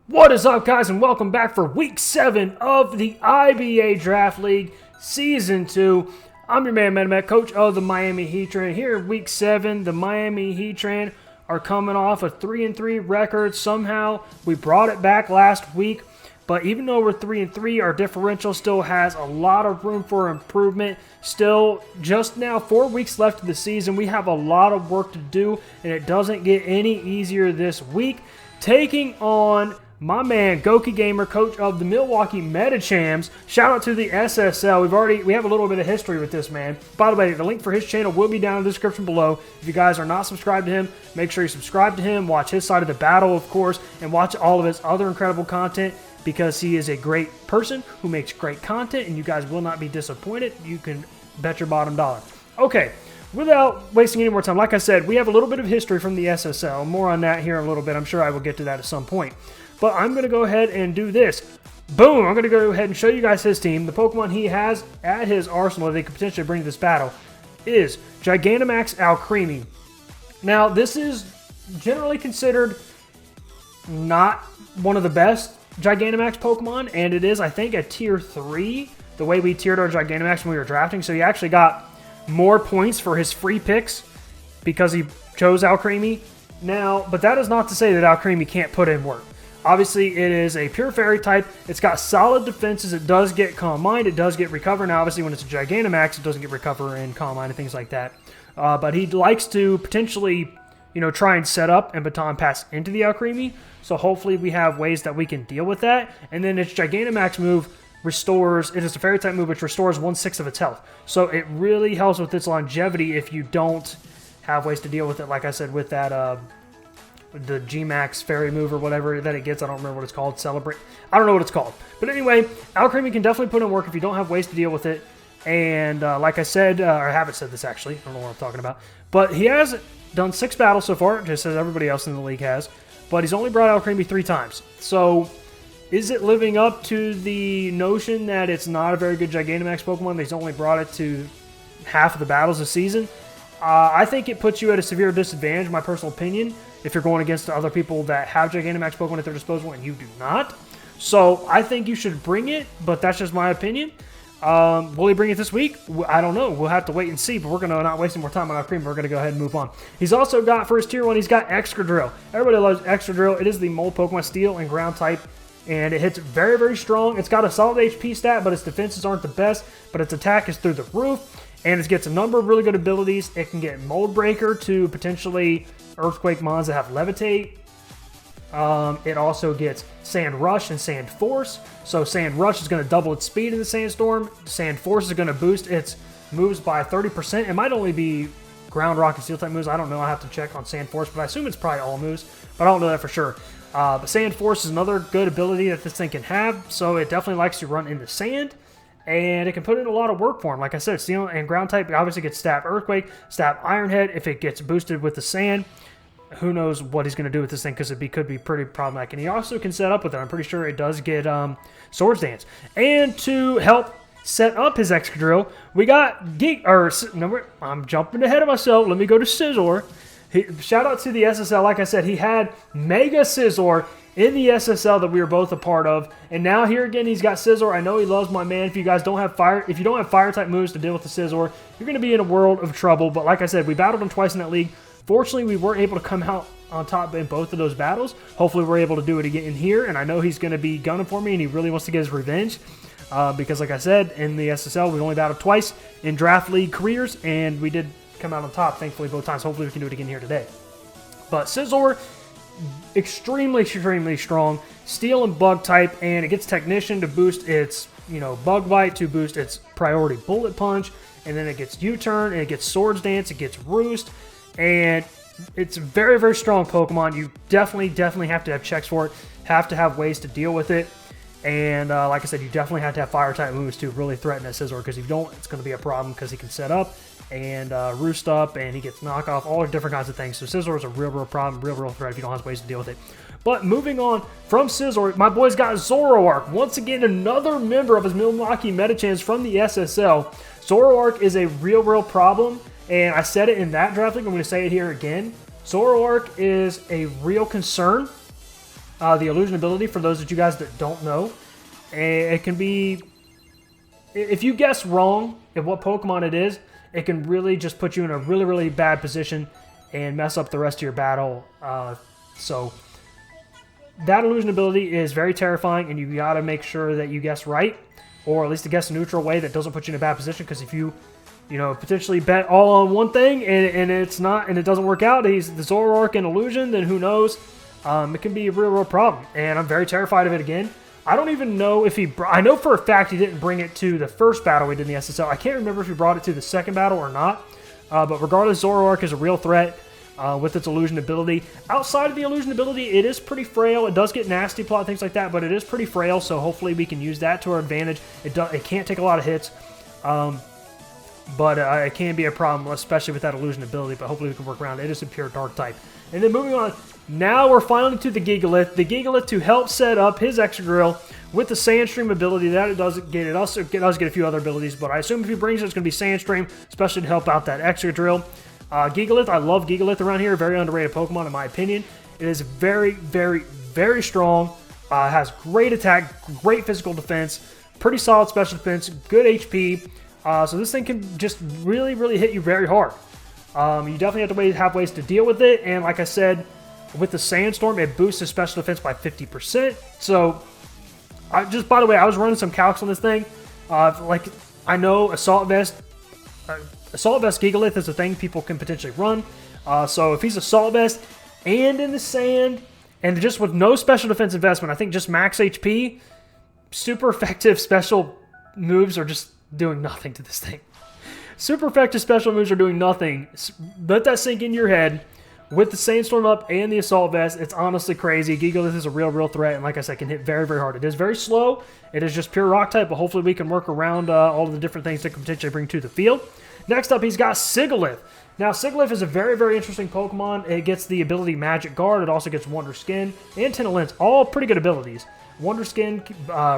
What is up, guys, and welcome back for Week 7 of the IBA Draft League Season 2. I'm your man, MetaMech, coach of the Miami Heatran. Here in Week 7, the Miami Heatran are coming off a 3-3 record. Somehow, we brought it back last week, but even though we're 3-3, our differential still has a lot of room for improvement. Still, just now, 4 weeks left of the season. We have a lot of work to do, and it doesn't get any easier this week. Taking on my man, Gokey Gamer, coach of the Milwaukee Medichams. Shout out to the SSL. We have a little bit of history with this man. By the way, the link for his channel will be down in the description below. If you guys are not subscribed to him, make sure you subscribe to him. Watch his side of the battle, of course, and watch all of his other incredible content because he is a great person who makes great content, and you guys will not be disappointed. You can bet your bottom dollar. Okay. Without wasting any more time, like I said, we have a little bit of history from the SSL. More on that here in a little bit. I'm sure I will get to that at some point. But I'm going to go ahead and do this. Boom! I'm going to go ahead and show you guys his team. The Pokemon he has at his arsenal that they could potentially bring to this battle is Gigantamax Alcremie. Now, this is generally considered not one of the best Gigantamax Pokemon, and it is, I think, a Tier 3, the way we tiered our Gigantamax when we were drafting. So he actually got more points for his free picks because he chose Alcremie. Now, but that is not to say that Alcremie can't put in work. Obviously, it is a pure fairy type. It's got solid defenses. It does get Calm Mind. It does get Recover. Now, obviously, when it's a Gigantamax, it doesn't get Recover and Calm Mind and things like that. But he likes to potentially, try and set up and Baton Pass into the Alcremie. So hopefully we have ways that we can deal with that. And then its Gigantamax move restores, it is a fairy type move which restores 1/6 of its health. So it really helps with its longevity if you don't have ways to deal with it, like I said, with that the G-Max fairy move or whatever that it gets. I don't remember what it's called. Celebrate. I don't know what it's called. But anyway, Alcremie can definitely put in work if you don't have ways to deal with it. And like I said, or I haven't said this actually. I don't know what I'm talking about. But he has done 6 battles so far, just as everybody else in the league has. But he's only brought Alcremie 3 times. So is it living up to the notion that it's not a very good Gigantamax Pokemon? He's only brought it to half of the battles this season. I think it puts you at a severe disadvantage, my personal opinion, if you're going against other people that have Gigantamax Pokemon at their disposal and you do not. So I think you should bring it, but that's just my opinion. Will he bring it this week? I don't know. We'll have to wait and see, but we're going to not waste any more time on Alcremie. We're going to go ahead and move on. He's also got, for his Tier 1, he's got Excadrill. Everybody loves Excadrill. It is the mold Pokemon, Steel and Ground type, and it hits very, very strong. It's got a solid HP stat, but its defenses aren't the best, but its attack is through the roof. And it gets a number of really good abilities. It can get Mold Breaker to potentially Earthquake Mons that have Levitate. It also gets Sand Rush and Sand Force. So Sand Rush is going to double its speed in the Sandstorm. Sand Force is going to boost its moves by 30%. It might only be Ground, Rock, and Steel type moves. I don't know. I have to check on Sand Force, but I assume it's probably all moves. But I don't know that for sure. But Sand Force is another good ability that this thing can have. So it definitely likes to run into sand. And it can put in a lot of work for him. Like I said, Steel and Ground type obviously gets Stab Earthquake, Stab Iron Head. If it gets boosted with the sand, who knows what he's going to do with this thing because it could be pretty problematic. And he also can set up with it. I'm pretty sure it does get Swords Dance. And to help set up his Excadrill, we got I'm jumping ahead of myself. Let me go to Scizor. Shout out to the SSL. Like I said, he had Mega Scizor in the SSL that we were both a part of, and now here again he's got Scizor. I know he loves my man. If you guys don't have fire type moves to deal with the Scizor, you're going to be in a world of trouble. But like I said, we battled him twice in that league. Fortunately, we were able to come out on top in both of those battles. Hopefully, we're able to do it again in here, and I know he's going to be gunning for me, and he really wants to get his revenge. Because like I said, in the SSL, we've only battled twice in draft league careers, and we did come out on top, thankfully, both times. Hopefully, we can do it again here today. But Scizor, extremely strong, Steel and Bug type, and it gets Technician to boost its Bug Bite, to boost its priority Bullet Punch, and then it gets U-Turn, and it gets Swords Dance, it gets Roost, and it's a very strong Pokemon. You definitely have to have checks for it, have to have ways to deal with it, and like I said, you definitely have to have fire type moves to really threaten that Scizor, because if you don't, it's going to be a problem because he can set up and roost up, and he gets knockoff, all different kinds of things. So Scizor is a real problem, real threat if you don't have ways to deal with it. But moving on from Scizor, my boy's got Zoroark. Once again, another member of his Milwaukee Medichams from the SSL. Zoroark is a real problem, and I said it in that draft league. I'm going to say it here again. Zoroark is a real concern. The illusion ability, for those of you guys that don't know, it can be, if you guess wrong at what Pokemon it is, it can really just put you in a really bad position and mess up the rest of your battle. So that illusion ability is very terrifying, and you got to make sure that you guess right, or at least guess a neutral way that doesn't put you in a bad position. Because if you potentially bet all on one thing and it's not, and it doesn't work out, he's the Zoroark and illusion, then who knows? It can be a real problem, and I'm very terrified of it again. I don't even know if I know for a fact he didn't bring it to the first battle we did in the SSL. I can't remember if he brought it to the second battle or not. But regardless, Zoroark is a real threat with its illusion ability. Outside of the illusion ability, it is pretty frail. It does get nasty plot, things like that, but it is pretty frail, so hopefully we can use that to our advantage. It can't take a lot of hits, but it can be a problem, especially with that illusion ability, but hopefully we can work around it. It is a pure dark type. And then moving on, now we're finally to the Gigalith. The Gigalith to help set up his Excadrill with the Sandstream ability that it does get. It also does get a few other abilities, but I assume if he brings it, it's going to be Sandstream, especially to help out that Excadrill. Gigalith, I love Gigalith around here. Very underrated Pokemon in my opinion. It is very strong. Has great attack, great physical defense, pretty solid special defense, good HP. So this thing can just really hit you very hard. You definitely have ways to deal with it, and like I said, with the Sandstorm, it boosts his special defense by 50%. So, by the way, I was running some calcs on this thing. I know Assault Vest Gigalith is a thing people can potentially run. So if he's Assault Vest and in the sand, and just with no special defense investment, I think just max HP, super effective special moves are just doing nothing to this thing. Super effective special moves are doing nothing. Let that sink in your head. With the Sandstorm up and the Assault Vest, it's honestly crazy. Gigalith is a real threat, and like I said, can hit very hard. It is very slow. It is just pure rock type, but hopefully we can work around all of the different things that can potentially bring to the field. Next up, he's got Sigilyph. Now, Sigilyph is a very interesting Pokemon. It gets the ability Magic Guard. It also gets Wonder Skin and Tint of Lens. All pretty good abilities. Wonder Skin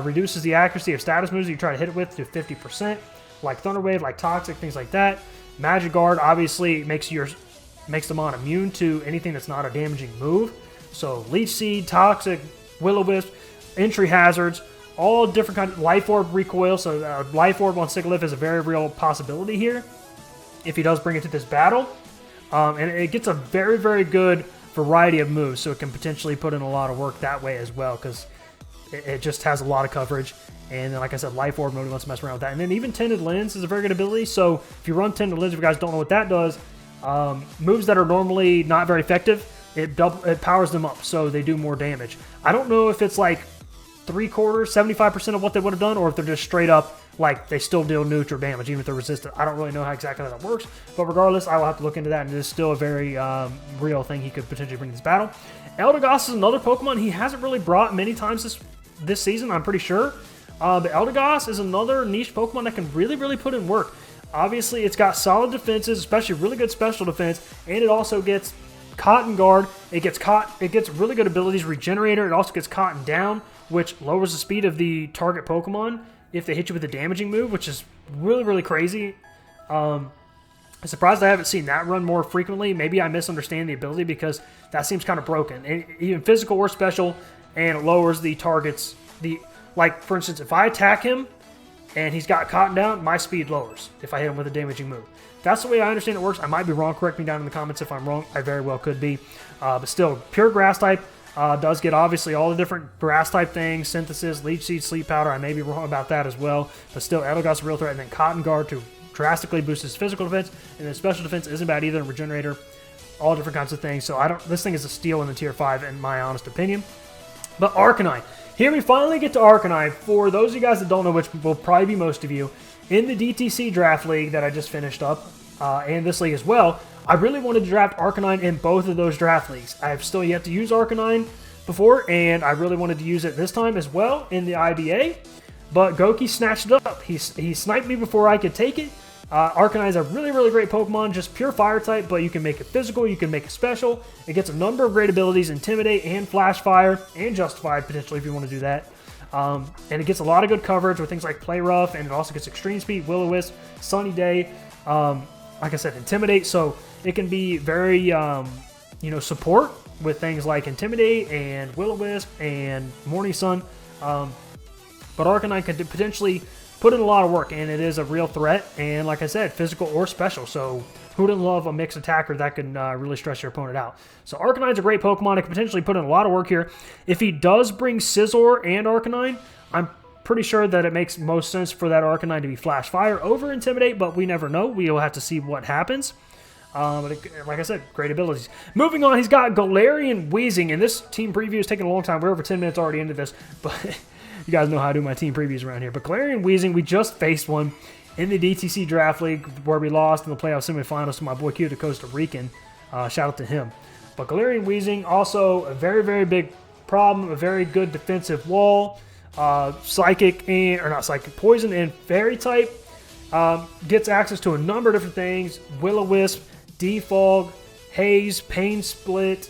reduces the accuracy of status moves you try to hit it with to 50%, like Thunder Wave, like Toxic, things like that. Magic Guard obviously makes the mon immune to anything that's not a damaging move. So Leech Seed, Toxic, Will-O-Wisp, Entry Hazards, all different kinds of Life Orb recoil. So Life Orb on Sigilyph is a very real possibility here if he does bring it to this battle. And it gets a very good variety of moves, so it can potentially put in a lot of work that way as well, because it just has a lot of coverage. And then, like I said, Life Orb, nobody wants to mess around with that. And then even Tinted Lens is a very good ability. So if you run Tinted Lens, if you guys don't know what that does, moves that are normally not very effective, it powers them up, so they do more damage. I don't know if it's like 3/4, 75% of what they would have done, or if they're just straight up, like, they still deal neutral damage, even if they're resistant. I don't really know how exactly that works, but regardless, I will have to look into that, and it is still a very real thing he could potentially bring to this battle. Eldegoss is another Pokemon he hasn't really brought many times this season, I'm pretty sure. But Eldegoss is another niche Pokemon that can really put in work. Obviously, it's got solid defenses, especially really good special defense, and it also gets Cotton Guard. It gets really good abilities, Regenerator. It also gets Cotton Down, which lowers the speed of the target Pokemon if they hit you with a damaging move, which is really crazy. I'm surprised I haven't seen that run more frequently. Maybe I misunderstand the ability, because that seems kind of broken. And even physical or special, and it lowers the target's like, for instance, if I attack him and he's got Cotton Down, my speed lowers if I hit him with a damaging move. That's the way I understand it works. I might be wrong. Correct me down in the comments if I'm wrong. I very well could be. But still, pure grass type does get obviously all the different grass type things, Synthesis, Leech Seed, Sleep Powder. I may be wrong about that as well. But still, Eldegoss is a real threat. And then Cotton Guard to drastically boost his physical defense. And then special defense isn't bad either. And Regenerator, all different kinds of things. So this thing is a steal in the tier 5 in my honest opinion. But Arcanine. Here we finally get to Arcanine. For those of you guys that don't know, which will probably be most of you, in the DTC draft league that I just finished up, and this league as well, I really wanted to draft Arcanine in both of those draft leagues. I have still yet to use Arcanine before, and I really wanted to use it this time as well in the IBA, but Gokey snatched it up. He sniped me before I could take it, Arcanine is a really, really great Pokemon, just pure fire type, but you can make it physical, you can make it special. It gets a number of great abilities, Intimidate and Flash Fire, and Justified potentially if you want to do that. And it gets a lot of good coverage with things like Play Rough, and it also gets Extreme Speed, Will-O-Wisp, Sunny Day, like I said, Intimidate, so it can be very, support with things like Intimidate and Will-O-Wisp and Morning Sun. But Arcanine could potentially put in a lot of work, and it is a real threat, and like I said, physical or special, so who doesn't love a mixed attacker that can really stress your opponent out? So Arcanine's a great Pokemon. It can potentially put in a lot of work here. If he does bring Scizor and Arcanine, I'm pretty sure that it makes most sense for that Arcanine to be Flash Fire over Intimidate, but we never know. We'll have to see what happens. Like I said, great abilities. Moving on, he's got Galarian Weezing, and this team preview is taking a long time. We're over 10 minutes already into this, but you guys know how I do my team previews around here. But Galarian Weezing, we just faced one in the DTC Draft League where we lost in the playoff semifinals to my boy Q, the Costa Rican. Shout out to him. But Galarian Weezing, also a very, very big problem, a very good defensive wall. Poison and Fairy type. Gets access to a number of different things. Will-O-Wisp, Defog, Haze, Pain Split,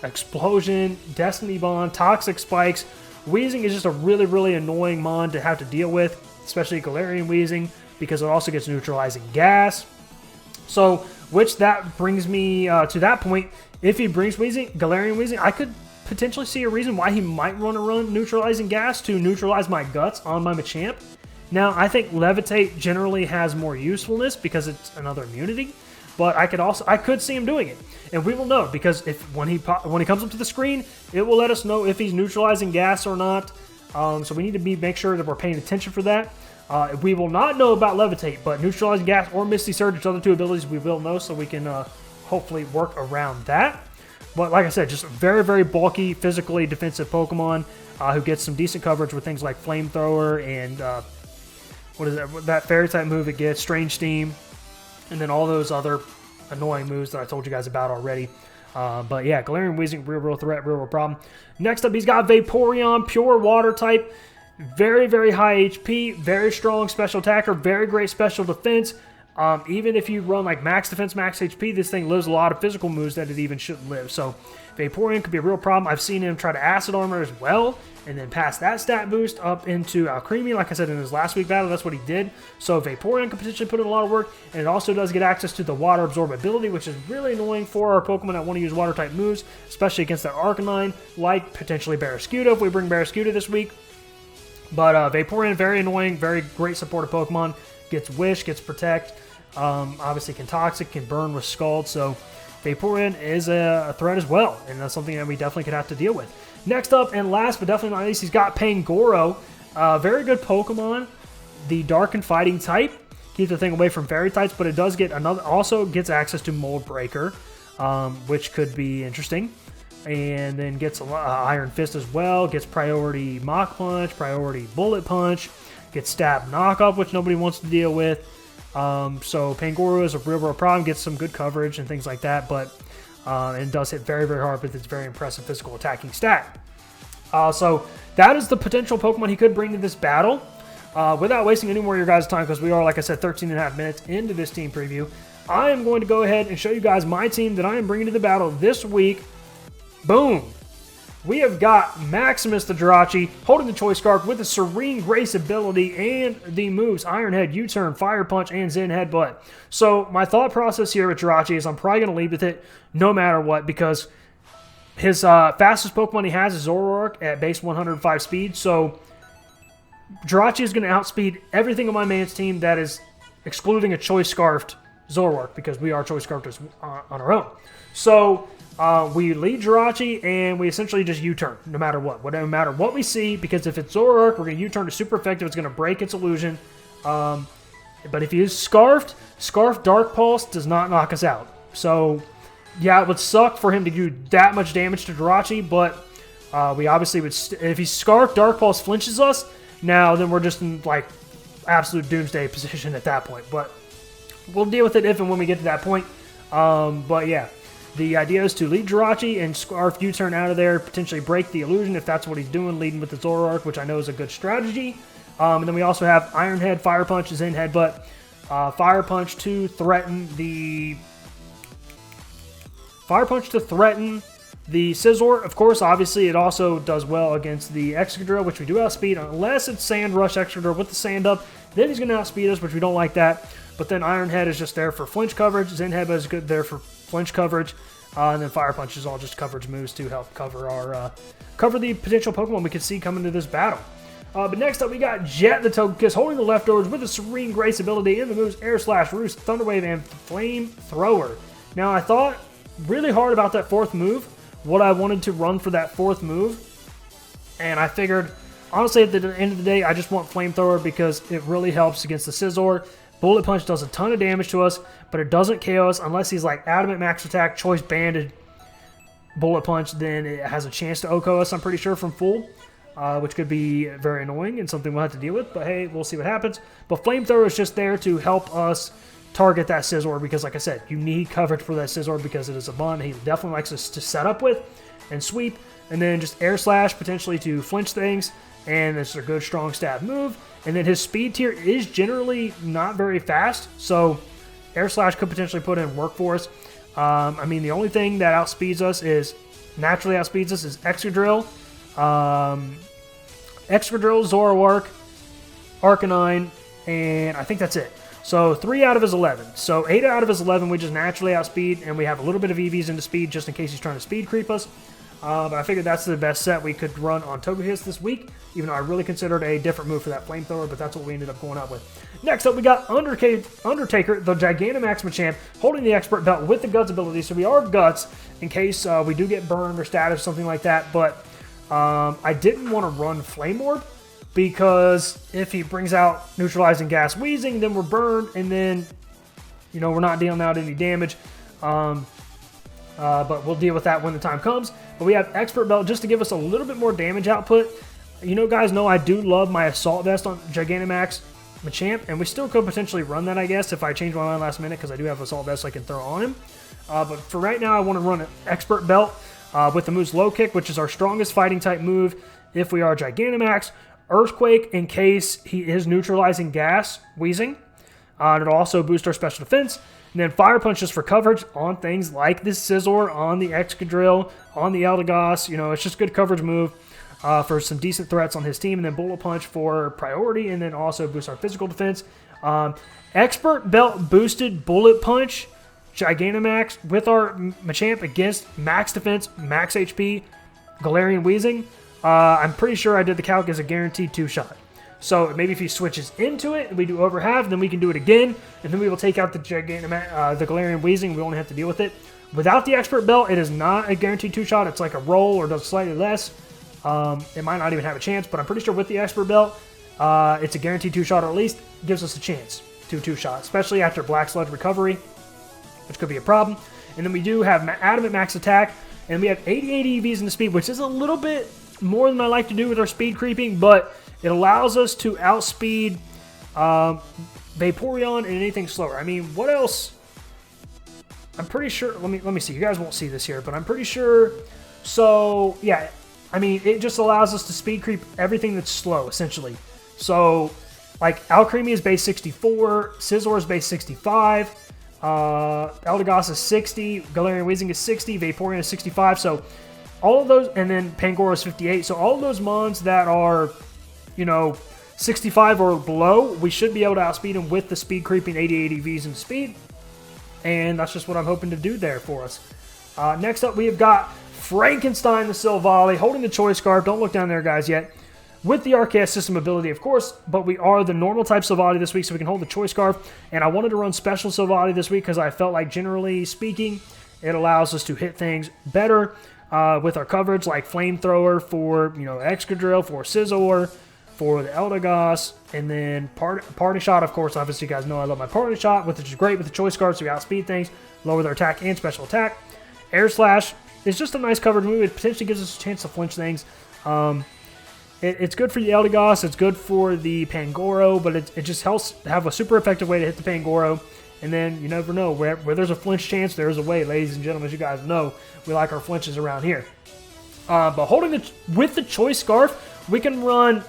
Explosion, Destiny Bond, Toxic Spikes. Weezing is just a really, really annoying mon to have to deal with, especially Galarian Weezing, because it also gets Neutralizing Gas. So, which that brings me to that point. If he brings Galarian Weezing, I could potentially see a reason why he might want to run Neutralizing Gas to neutralize my Guts on my Machamp. Now, I think Levitate generally has more usefulness because it's another immunity, but I could see him doing it, and we will know because when he comes up to the screen, it will let us know if he's neutralizing gas or not. So we need to make sure that we're paying attention for that. We will not know about Levitate, but neutralizing gas or Misty Surge, its other two abilities, we will know, so we can hopefully work around that. But like I said, just a very, very bulky, physically defensive Pokemon who gets some decent coverage with things like Flamethrower and that Fairy type move it gets, Strange Steam, and then all those other annoying moves that I told you guys about already. But yeah, Galarian Weezing, real threat, real problem. Next up, he's got Vaporeon, pure water type. Very, very high HP, very strong special attacker, very great special defense. Even if you run like max defense, max HP, this thing lives a lot of physical moves that it even shouldn't live. So Vaporeon could be a real problem. I've seen him try to Acid Armor as well, and then pass that stat boost up into Alcremie. Like I said in his last week battle, that's what he did. So Vaporeon could potentially put in a lot of work, and it also does get access to the Water Absorb ability, which is really annoying for our Pokemon that want to use Water type moves, especially against that Arcanine, like potentially Barraskewda if we bring Barraskewda this week. But Vaporeon, very annoying, very great supportive Pokemon. Gets Wish, gets Protect. Obviously can Toxic, can Burn with Scald. So Vaporeon is a threat as well, and that's something that we definitely could have to deal with. Next up, and last but definitely not least, he's got Pangoro. Very good Pokemon. The Dark and Fighting type. Keeps the thing away from Fairy types, but it does get also gets access to Mold Breaker, which could be interesting. And then gets Iron Fist as well, gets priority Mach Punch, priority Bullet Punch, gets Stab Knockoff, which nobody wants to deal with. So Pangoro is a real problem, gets some good coverage and things like that, but and does hit very, very hard with its very impressive physical attacking stat. So that is the potential Pokemon he could bring to this battle. Without wasting any more of your guys' time, because we are, like I said, 13 and a half minutes into this team preview, I am going to go ahead and show you guys my team that I am bringing to the battle this week. Boom! We have got Maximus the Jirachi holding the Choice Scarf with the Serene Grace ability and the moves Iron Head, U-Turn, Fire Punch, and Zen Headbutt. So my thought process here with Jirachi is I'm probably going to lead with it no matter what, because his fastest Pokemon he has is Zoroark at base 105 speed. So Jirachi is going to outspeed everything on my man's team that is excluding a Choice Scarfed Zoroark, because we are Choice Scarfed on our own. So we lead Jirachi, and we essentially just U-turn, no matter what. No matter what we see, because if it's Zoroark, we're going to U-turn to super effective. It's going to break its illusion. But if he is Scarfed Dark Pulse does not knock us out. So, yeah, it would suck for him to do that much damage to Jirachi, but we obviously would... if he's Scarfed, Dark Pulse flinches us, now then we're just in, like, absolute doomsday position at that point. But we'll deal with it if and when we get to that point. But, yeah. The idea is to lead Jirachi and Scarf U-turn out of there, potentially break the illusion if that's what he's doing, leading with the Zoroark, which I know is a good strategy. And then we also have Iron Head, Fire Punch, Zen Headbutt, Fire Punch to threaten the Scizor. Of course, obviously, it also does well against the Excadrill, which we do outspeed, unless it's Sand Rush Excadrill with the Sand Up. Then he's going to outspeed us, which we don't like that. But then Iron Head is just there for flinch coverage. Zen Head is good there for flinch coverage. And then Fire Punch is all just coverage moves to help cover the potential Pokemon we could see coming to this battle. But next up, we got Jet the Togekiss holding the leftovers with a Serene Grace ability in the moves Air Slash, Roost, Thunder Wave, and Flamethrower. Now, I thought really hard about that fourth move, what I wanted to run for that fourth move, and I figured, honestly, at the end of the day, I just want Flamethrower because it really helps against the Scizor. Bullet Punch does a ton of damage to us, but it doesn't KO us unless he's like Adamant Max Attack, Choice Banded Bullet Punch, then it has a chance to OHKO us, I'm pretty sure, from full, which could be very annoying and something we'll have to deal with, but hey, we'll see what happens. But Flamethrower is just there to help us target that Scizor because, like I said, you need coverage for that Scizor because it is a bun he definitely likes us to set up with and sweep, and then just Air Slash potentially to flinch things, and it's a good strong stab move. And then his speed tier is generally not very fast, so Air Slash could potentially put in work for us. I mean, the only thing that naturally outspeeds us is Excadrill, Zoroark, Arcanine, and I think that's it. So 3 out of his 11. So 8 out of his 11 we just naturally outspeed, and we have a little bit of EVs into speed just in case he's trying to speed creep us. But I figured that's the best set we could run on Togekiss this week, even though I really considered a different move for that Flamethrower, but that's what we ended up going up with. Next up, we got Undertaker, the Gigantamax Machamp, holding the Expert Belt with the Guts ability, so we are Guts in case we do get burned or status, something like that, but I didn't want to run Flame Orb, because if he brings out Neutralizing Gas Wheezing, then we're burned, and then, you know, we're not dealing out any damage. But we'll deal with that when the time comes. But we have Expert Belt just to give us a little bit more damage output. You know, guys know I do love my Assault Vest on Gigantamax Machamp, and we still could potentially run that, I guess, if I change my mind last minute, because I do have Assault Vest I can throw on him. But for right now, I want to run an Expert Belt with the moves Low Kick, which is our strongest fighting type move if we are Gigantamax. Earthquake in case he is neutralizing gas, Wheezing. It'll also boost our special defense. And then Fire Punch just for coverage on things like this Scizor, on the Excadrill, on the Eldegoss. You know, it's just good coverage move for some decent threats on his team. And then Bullet Punch for priority, and then also boost our physical defense. Expert Belt boosted Bullet Punch, Gigantamax with our Machamp against max defense, max HP, Galarian Wheezing. I'm pretty sure I did the calc as a guaranteed 2-shot. So maybe if he switches into it and we do over half, then we can do it again, and then we will take out the Galarian Wheezing. We only have to deal with it. Without the Expert Belt, it is not a guaranteed 2-shot. It's like a roll or does slightly less. It might not even have a chance, but I'm pretty sure with the Expert Belt, it's a guaranteed 2-shot, or at least gives us a chance to 2-shot, especially after Black Sludge recovery, which could be a problem. And then we do have Adamant Max Attack, and we have 88 EVs into speed, which is a little bit more than I like to do with our speed creeping, but it allows us to outspeed Vaporeon and anything slower. I mean, what else? I'm pretty sure, let me see. You guys won't see this here, but I'm pretty sure. So, yeah, I mean, it just allows us to speed creep everything that's slow, essentially. So, like, Alcremie is base 64, Scizor is base 65, Eldegoss is 60, Galarian Weezing is 60, Vaporeon is 65, so all of those, and then Pangoro is 58, so all of those mons that are, you know, 65 or below, we should be able to outspeed them with the speed creeping 88 EVs in speed, and that's just what I'm hoping to do there for us. Next up, we have got Frankenstein the Silvally holding the Choice Scarf. Don't look down there, guys, yet. With the Archaeus System ability, of course, but we are the normal type Silvally this week, so we can hold the Choice Scarf. And I wanted to run Special Silvally this week because I felt like, generally speaking, it allows us to hit things better with our coverage, like Flamethrower for, you know, Excadrill, for Scizor, for the Eldegoss, and then Party Shot, of course. Obviously, you guys know I love my Party Shot, which is great with the Choice Scarf, so we outspeed things, lower their attack and special attack. Air Slash is just a nice coverage move. It potentially gives us a chance to flinch things. It's good for the Eldegoss, it's good for the Pangoro, but it just helps have a super effective way to hit the Pangoro. And then you never know, where there's a flinch chance, there's a way, ladies and gentlemen. As you guys know, we like our flinches around here. But holding with the Choice Scarf, we can run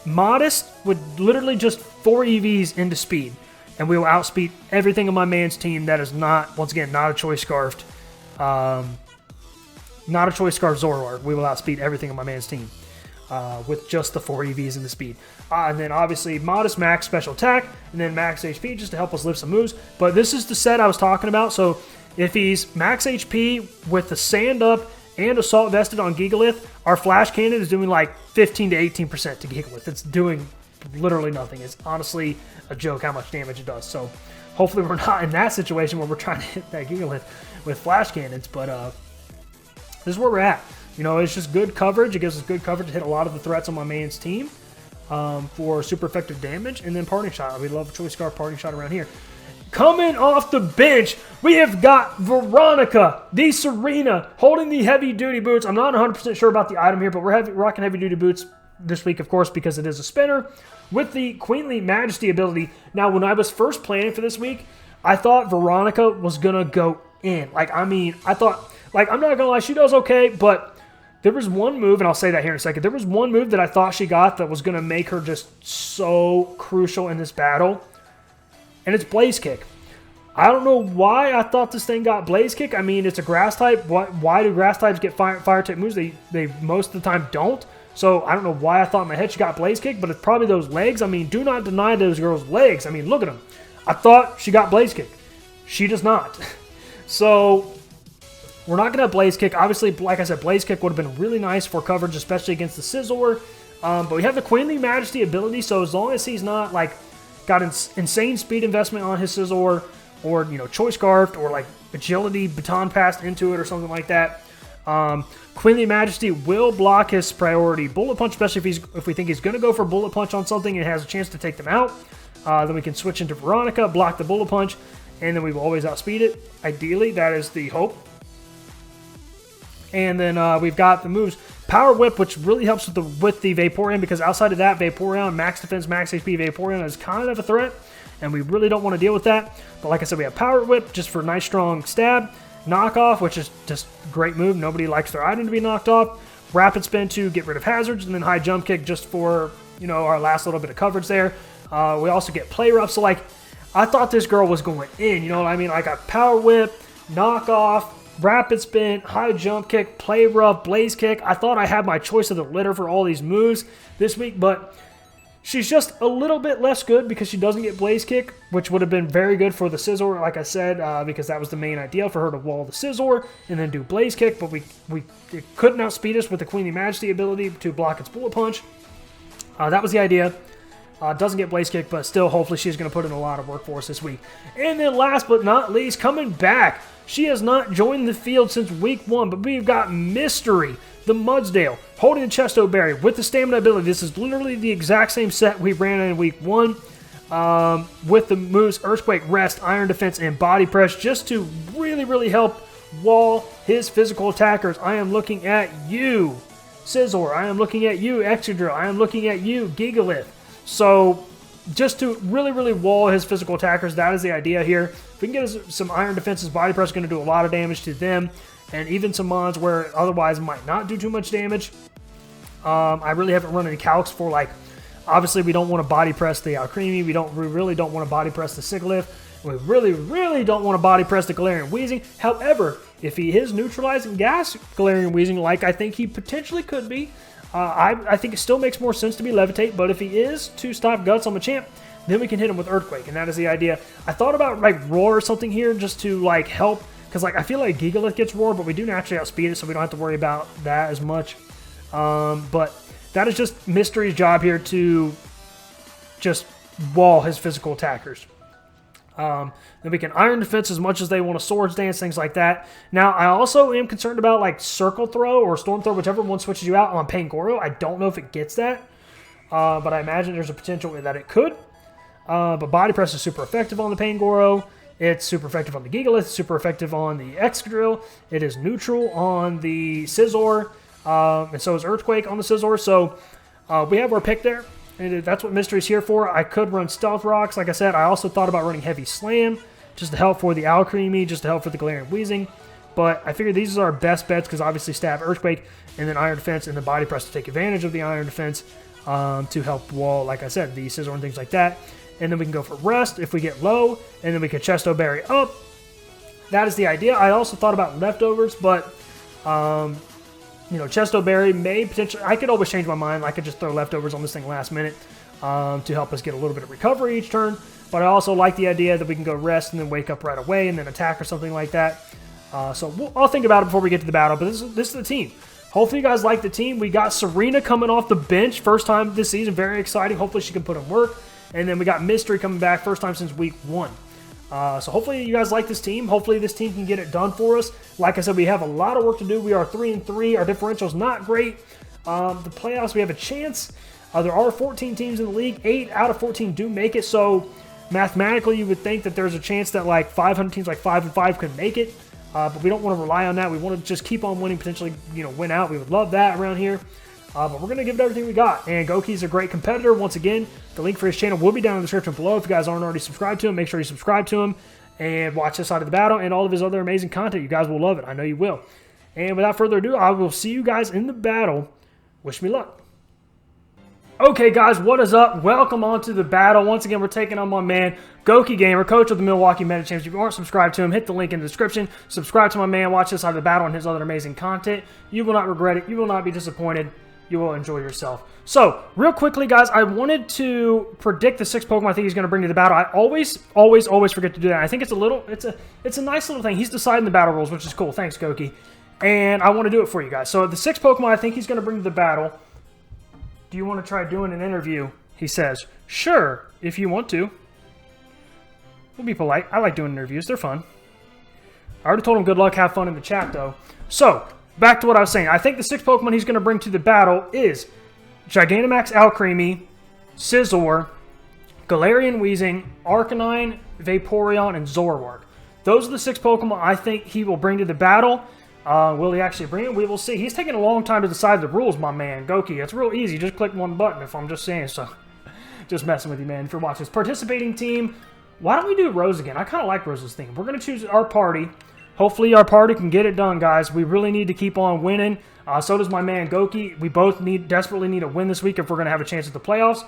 Modest with literally just 4 EVs into speed. and we will outspeed everything on my man's team that is not, once again, not a choice scarfed, Zoroark. We will outspeed everything on my man's team with just the 4 EVs and the speed. And then obviously modest max special attack, and then max HP just to help us lift some moves. But this is the set I was talking about. So if he's max HP with the Sand Up and Assault Vested on Gigalith, our Flash Cannon is doing like 15 to 18% to Gigalith. It's doing literally nothing. It's honestly a joke how much damage it does. So hopefully we're not in that situation where we're trying to hit that Gigalith with Flash Cannons. But this is where we're at. You know, it's just good coverage. It gives us good coverage to hit a lot of the threats on my man's team for super effective damage. And then Parting Shot. We love Choice Scarf Parting Shot around here. Coming off the bench, we have got Veronica, the Serena, holding the heavy-duty boots. I'm not 100% sure about the item here, but we're rocking heavy-duty boots this week, of course, because it is a spinner with the Queenly Majesty ability. Now, when I was first planning for this week, I thought Veronica was going to go in. Like, I mean, I thought, like, I'm not going to lie, she does okay, but there was one move, and I'll say that here in a second. There was one move that I thought she got that was going to make her just so crucial in this battle, and it's Blaze Kick. I don't know why I thought this thing got Blaze Kick. I mean, it's a grass type. Why do grass types get fire type moves? They most of the time don't. So I don't know why I thought in my head she got Blaze Kick, but it's probably those legs. I mean, do not deny those girls' legs. I mean, look at them. I thought she got Blaze Kick. She does not. So we're not going to have Blaze Kick. Obviously, like I said, Blaze Kick would have been really nice for coverage, especially against the Scizor. But we have the Queenly Majesty ability, so as long as he's not like got insane speed investment on his Scizor, or, you know, Choice Scarfed, or like Agility Baton Passed into it or something like that, Queenly Majesty will block his priority Bullet Punch, especially if we think he's going to go for Bullet Punch on something and has a chance to take them out. Then we can switch into Veronica, block the Bullet Punch, and then we will always outspeed it. Ideally, that is the hope. And then we've got the moves Power Whip, which really helps with the Vaporeon, because outside of that, Vaporeon, max defense, max HP Vaporeon is kind of a threat, and we really don't want to deal with that. But like I said, we have Power Whip just for nice strong stab. Knockoff, which is just a great move. Nobody likes their item to be knocked off. Rapid Spin to get rid of hazards, and then High Jump Kick just for, you know, our last little bit of coverage there. We also get Play Rough. So like, I thought this girl was going in, you know what I mean? I got Power Whip, Knockoff, Rapid Spin, High Jump Kick, Play Rough, Blaze Kick. I thought I had my choice of the litter for all these moves this week, but she's just a little bit less good because she doesn't get Blaze Kick, which would have been very good for the Scizor, like I said, because that was the main idea for her to wall the Scizor and then do Blaze Kick, but it couldn't outspeed us with the Queenly Majesty ability to block its Bullet Punch. That was the idea. Doesn't get Blaze Kick, but still, hopefully she's going to put in a lot of work for us this week. And then last but not least, coming back, she has not joined the field since week 1, but we've got Mystery, the Mudsdale, holding the Chesto Berry with the Stamina ability. This is literally the exact same set we ran in week 1 with the moves Earthquake, Rest, Iron Defense, and Body Press, just to really, really help wall his physical attackers. I am looking at you, Scizor. I am looking at you, Excadrill. I am looking at you, Gigalith. So just to really, really wall his physical attackers, that is the idea here. If we can get us some Iron Defenses, Body Press is going to do a lot of damage to them, and even some mons where otherwise might not do too much damage. I really haven't run any calcs for, like, obviously we don't want to Body Press the Alcremie, we really don't want to Body Press the Sigilyph, we really, really don't want to Body Press the Galarian Weezing. However, if he is neutralizing gas Galarian Weezing, like I think he potentially could be, I think it still makes more sense to be Levitate, but if he is to stop Guts on Machamp, then we can hit him with Earthquake, and that is the idea. I thought about like Roar or something here just to like help, because like I feel like Gigalith gets Roar, but we do naturally outspeed it, so we don't have to worry about that as much. But that is just Mystery's job here to just wall his physical attackers. Then we can Iron Defense as much as they want to Swords Dance, things like that. Now, I also am concerned about like Circle Throw or Storm Throw, whichever one switches you out on Pangoro. I don't know if it gets that, but I imagine there's a potential that it could. But Body Press is super effective on the Pangoro. It's super effective on the Gigalith, super effective on the Excadrill. It is neutral on the Scizor, and so is Earthquake on the Scizor. So we have our pick there. And that's what Mystery's here for. I could run Stealth Rocks. Like I said, I also thought about running Heavy Slam just to help for the Alcremie, just to help for the Galarian Weezing. But I figured these are our best bets because obviously Stab, Earthquake, and then Iron Defense, and the Body Press to take advantage of the Iron Defense to help wall, like I said, the Scizor and things like that. and then we can go for rest if we get low, and then we can Chesto Berry up. That is the idea. I also thought about leftovers, but, you know, Chesto Berry may potentially... I could always change my mind. I could just throw leftovers on this thing last minute to help us get a little bit of recovery each turn. But I also like the idea that we can go rest and then wake up right away and then attack or something like that. So I'll think about it before we get to the battle, but this is the team. Hopefully you guys like the team. We got Serena coming off the bench, first time this season, very exciting. Hopefully she can put in work. And then we got Mystery coming back, first time since week 1. So hopefully you guys like this team. Hopefully this team can get it done for us. Like I said, we have a lot of work to do. We are 3-3. Our differential's not great. The playoffs, we have a chance. There are 14 teams in the league. 8 out of 14 do make it. So mathematically, you would think that there's a chance that like 500 teams, like 5-5, could make it. But we don't want to rely on that. We want to just keep on winning, potentially, you know, win out. We would love that around here. But we're going to give it everything we got. And Gokey's a great competitor. Once again, the link for his channel will be down in the description below. If you guys aren't already subscribed to him, make sure you subscribe to him and watch this side of the battle and all of his other amazing content. You guys will love it. I know you will. And without further ado, I will see you guys in the battle. Wish me luck. Okay, guys, what is up? Welcome on to the battle. Once again, we're taking on my man, Gokey Gamer, coach of the Milwaukee Medichams. If you aren't subscribed to him, hit the link in the description. Subscribe to my man. Watch this side of the battle and his other amazing content. You will not regret it. You will not be disappointed. You will enjoy yourself. So, real quickly, guys, I wanted to predict the 6 Pokemon I think he's going to bring to the battle. I always forget to do that. I think it's a nice little thing. He's deciding the battle rules, which is cool. Thanks, Gokey. And I want to do it for you guys. So, the 6 Pokemon I think he's going to bring to the battle. Do you want to try doing an interview? He says, sure, if you want to. We'll be polite. I like doing interviews. They're fun. I already told him good luck, have fun in the chat, though. So, back to what I was saying. I think the 6 Pokemon he's going to bring to the battle is Gigantamax Alcremie, Scizor, Galarian Weezing, Arcanine, Vaporeon, and Zoroark. Those are the 6 Pokemon I think he will bring to the battle. Will he actually bring it? We will see. He's taking a long time to decide the rules, my man, Gokey. It's real easy. Just click one button if I'm just saying so. Just messing with you, man, if you're watching this. Participating team, why don't we do Rose again? I kind of like Rose's theme. We're going to choose our party. Hopefully our party can get it done, guys. We really need to keep on winning. So does my man, Gokey. We both desperately need a win this week if we're going to have a chance at the playoffs.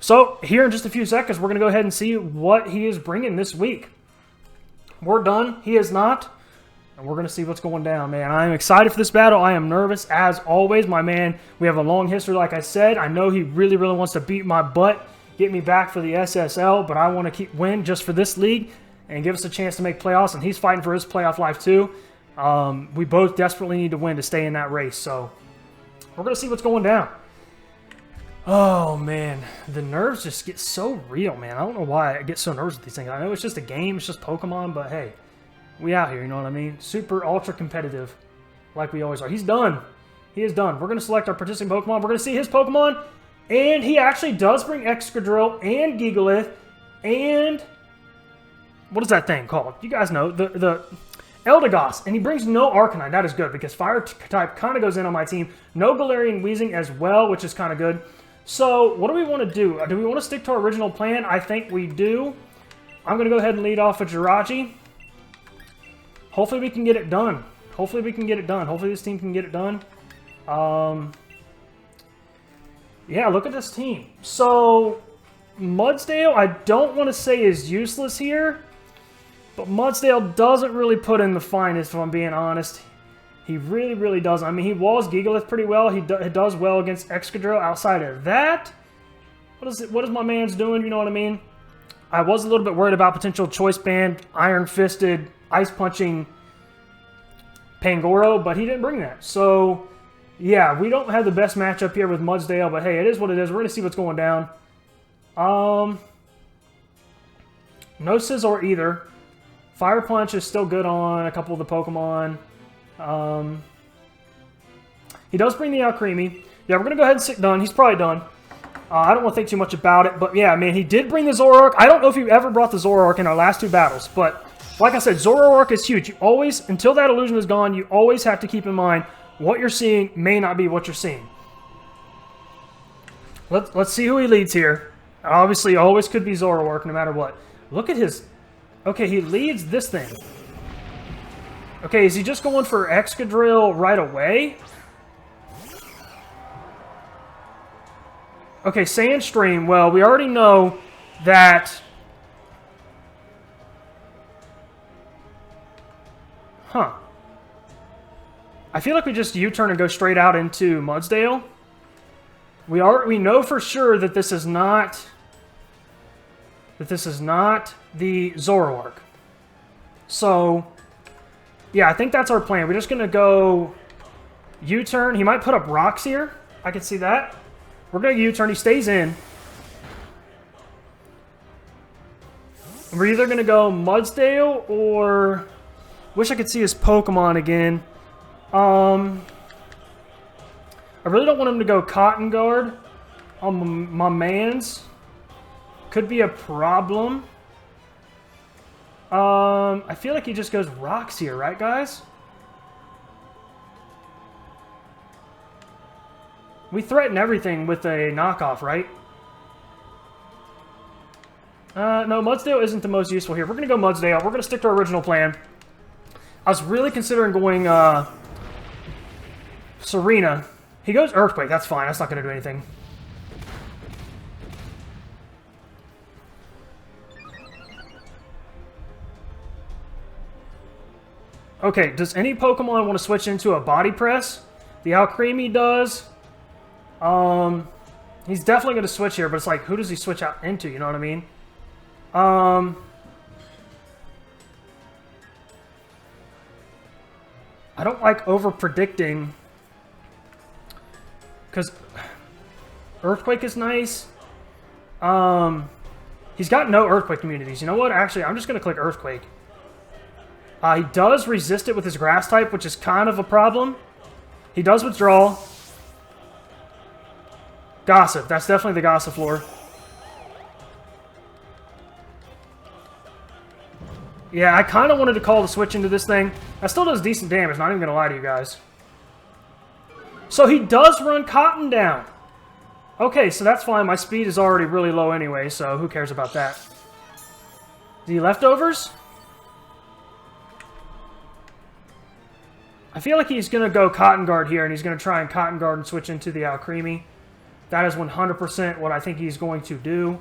So here in just a few seconds, we're going to go ahead and see what he is bringing this week. We're done. He is not. And we're going to see what's going down, man. I am excited for this battle. I am nervous, as always. My man, we have a long history, like I said. I know he really, really wants to beat my butt, get me back for the SSL, but I want to win just for this league and give us a chance to make playoffs, and he's fighting for his playoff life, too. We both desperately need to win to stay in that race, so we're going to see what's going down. Oh, man. The nerves just get so real, man. I don't know why I get so nervous with these things. I know it's just a game, it's just Pokemon, but hey. We out here, you know what I mean? Super, ultra competitive, like we always are. He's done. He is done. We're going to select our participating Pokemon. We're going to see his Pokemon, and he actually does bring Excadrill and Gigalith, and what is that thing called? You guys know, the Eldegoss, and he brings no Arcanine. That is good, because Fire type kind of goes in on my team. No Galarian Weezing as well, which is kind of good. So, what do we want to do? Do we want to stick to our original plan? I think we do. I'm going to go ahead and lead off with Jirachi. Hopefully we can get it done. Hopefully we can get it done. Hopefully this team can get it done. Yeah, look at this team. So, Mudsdale, I don't want to say is useless here. But Mudsdale doesn't really put in the finest, if I'm being honest. He really, really doesn't. I mean, he walls Gigalith pretty well. He does well against Excadrill. Outside of that, what is my man's doing? You know what I mean? I was a little bit worried about potential Choice Band, Iron Fisted, Ice Punching Pangoro, but he didn't bring that. So, yeah, we don't have the best matchup here with Mudsdale, but hey, it is what it is. We're going to see what's going down. No Scizor either. Fire Punch is still good on a couple of the Pokemon. He does bring the Alcremie. Yeah, we're going to go ahead and sit done. He's probably done. I don't want to think too much about it, but yeah, man, he did bring the Zoroark. I don't know if you ever brought the Zoroark in our last 2 battles, but like I said, Zoroark is huge. You always, until that illusion is gone, you always have to keep in mind what you're seeing may not be what you're seeing. Let's see who he leads here. Obviously, always could be Zoroark no matter what. Look at his... Okay, he leads this thing. Okay, is he just going for Excadrill right away? Okay, Sandstream. Well, we already know that... Huh. I feel like we just U-turn and go straight out into Mudsdale. We know for sure that this is not the Zoroark. So, yeah, I think that's our plan. We're just going to go U-turn. He might put up rocks here. I can see that. We're going to U-turn. He stays in. And we're either going to go Mudsdale or... Wish I could see his Pokemon again. I really don't want him to go Cotton Guard on my mans. Could be a problem. I feel like he just goes rocks here, right, guys? We threaten everything with a knockoff, right? No, Mudsdale isn't the most useful here. We're going to go Mudsdale. We're going to stick to our original plan. I was really considering going Serena. He goes Earthquake. That's fine. That's not going to do anything. Okay, does any Pokemon want to switch into a Body Press? The Alcremie does. He's definitely going to switch here, but it's like, who does he switch out into? You know what I mean? I don't like over-predicting, because Earthquake is nice. He's got no Earthquake immunities. You know what? Actually, I'm just going to click Earthquake. He does resist it with his Grass type, which is kind of a problem. He does withdraw. Gossip. That's definitely the Gossifleur. Yeah, I kind of wanted to call the switch into this thing. That still does decent damage, not even going to lie to you guys. So he does run Cotton down. Okay, so that's fine. My speed is already really low anyway, so who cares about that? The leftovers? I feel like he's going to go Cotton Guard here, and he's going to try and Cotton Guard and switch into the Alcremie. That is 100% what I think he's going to do.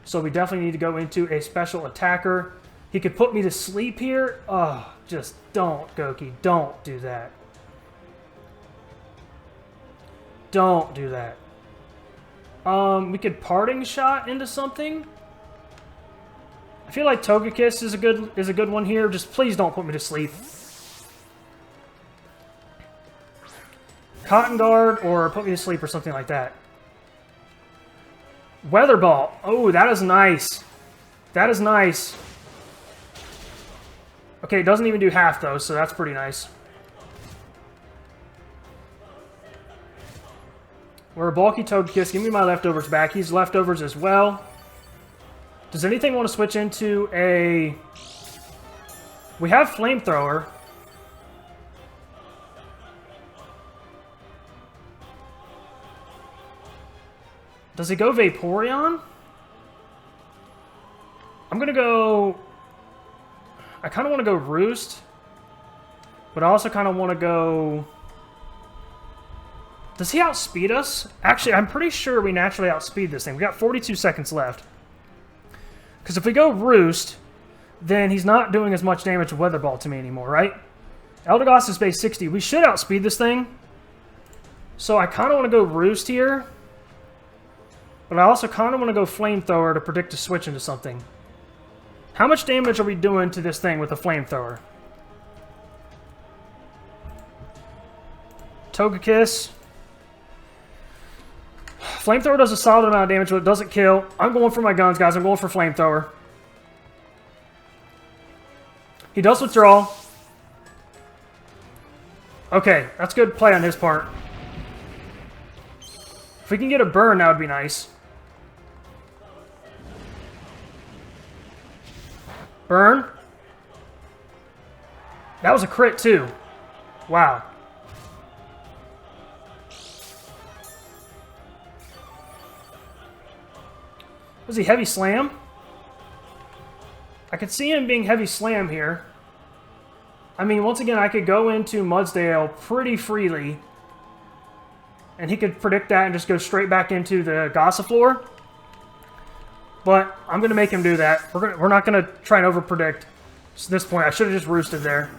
So we definitely need to go into a special attacker. He could put me to sleep here. Oh, just don't, Gokey. Don't do that. Don't do that. We could Parting Shot into something. I feel like Togekiss is a good one here. Just please don't put me to sleep. Cotton Guard or put me to sleep or something like that. Weather Ball. Oh, that is nice. That is nice. Okay, it doesn't even do half, though, so that's pretty nice. We're a bulky Togekiss. Give me my leftovers back. He's leftovers as well. Does anything want to switch into a... We have Flamethrower. Does he go Vaporeon? I'm going to go... I kind of want to go Roost. But I also kind of want to go... Does he outspeed us? Actually, I'm pretty sure we naturally outspeed this thing. We got 42 seconds left. Because if we go Roost, then he's not doing as much damage with Weather Ball to me anymore, right? Eldegoss is base 60. We should outspeed this thing. So I kind of want to go Roost here. But I also kind of want to go Flamethrower to predict a switch into something. How much damage are we doing to this thing with a Flamethrower? Togekiss. Flamethrower does a solid amount of damage, but it doesn't kill. I'm going for my guns, guys. I'm going for Flamethrower. He does withdraw. Okay, that's good play on his part. If we can get a burn, that would be nice. Burn. That was a crit, too. Wow. Was he Heavy Slam? I could see him being Heavy Slam here. I mean, once again, I could go into Mudsdale pretty freely. And he could predict that and just go straight back into the Gossifleur. But I'm going to make him do that. We're not going to try and overpredict. At this point, I should have just roosted there.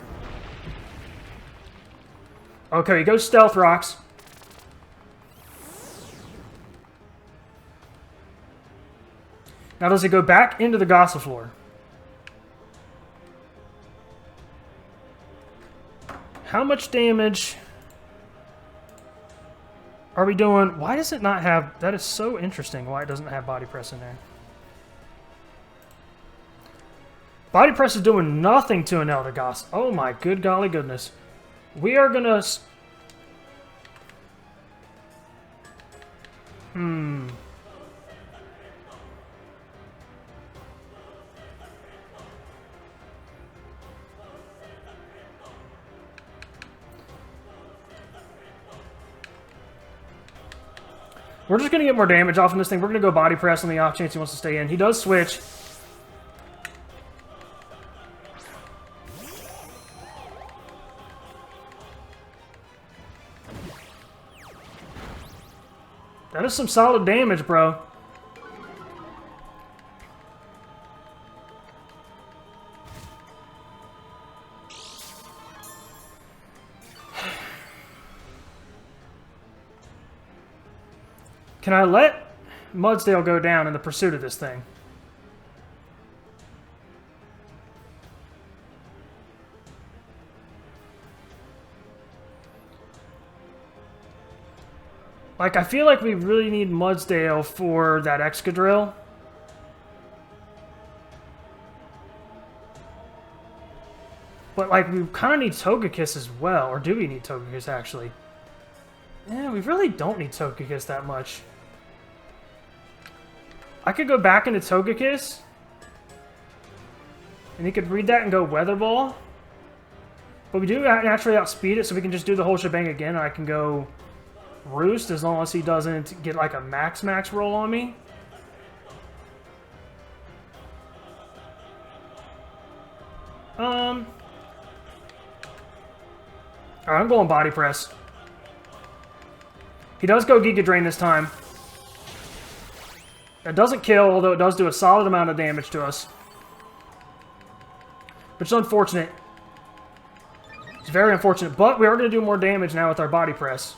Okay, he goes Stealth Rocks. Now does he go back into the Gossiflor? How much damage are we doing? Why does it not have... That is so interesting why it doesn't have Body Press in there. Body Press is doing nothing to an Eldegoss. Oh my good golly goodness. We are gonna... We're just going to get more damage off in this thing. We're going to go Body Press on the off chance he wants to stay in. He does switch. That is some solid damage, bro. Can I let Mudsdale go down in the pursuit of this thing? Like, I feel like we really need Mudsdale for that Excadrill. But, like, we kind of need Togekiss as well. Or do we need Togekiss, actually? Yeah, we really don't need Togekiss that much. I could go back into Togekiss. And he could read that and go Weather Ball. But we do naturally outspeed it, so we can just do the whole shebang again. And I can go Roost as long as he doesn't get like a max roll on me. Alright, I'm going Body Press. He does go Giga Drain this time. That doesn't kill, although it does do a solid amount of damage to us. Which is unfortunate. It's very unfortunate, but we are going to do more damage now with our Body Press.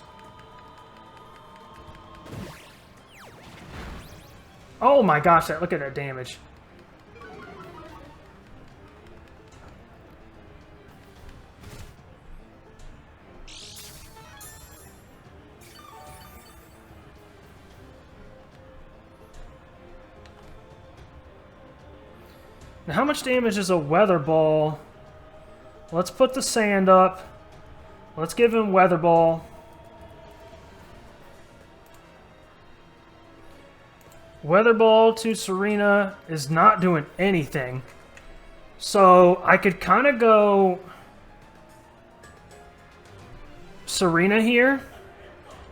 Oh my gosh, look at that damage. Now, how much damage is a Weather Ball? Let's put the sand up. Let's give him Weather Ball. Weather Ball to Serena is not doing anything. So I could kind of go Serena here.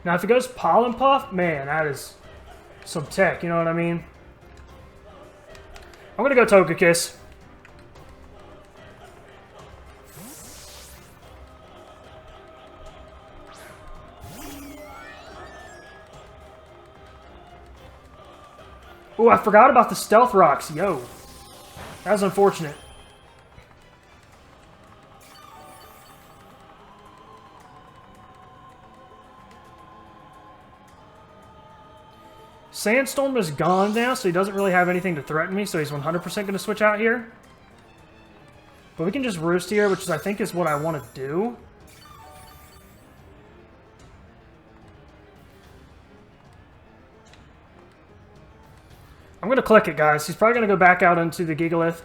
Now if it goes Pollen Puff, man, that is some tech, you know what I mean? I'm going to go Togekiss. Ooh, I forgot about the Stealth Rocks. Yo. That was unfortunate. Sandstorm is gone now, so he doesn't really have anything to threaten me, so he's 100% going to switch out here. But we can just Roost here, which I think is what I want to do. I'm going to click it, guys. He's probably going to go back out into the Gigalith.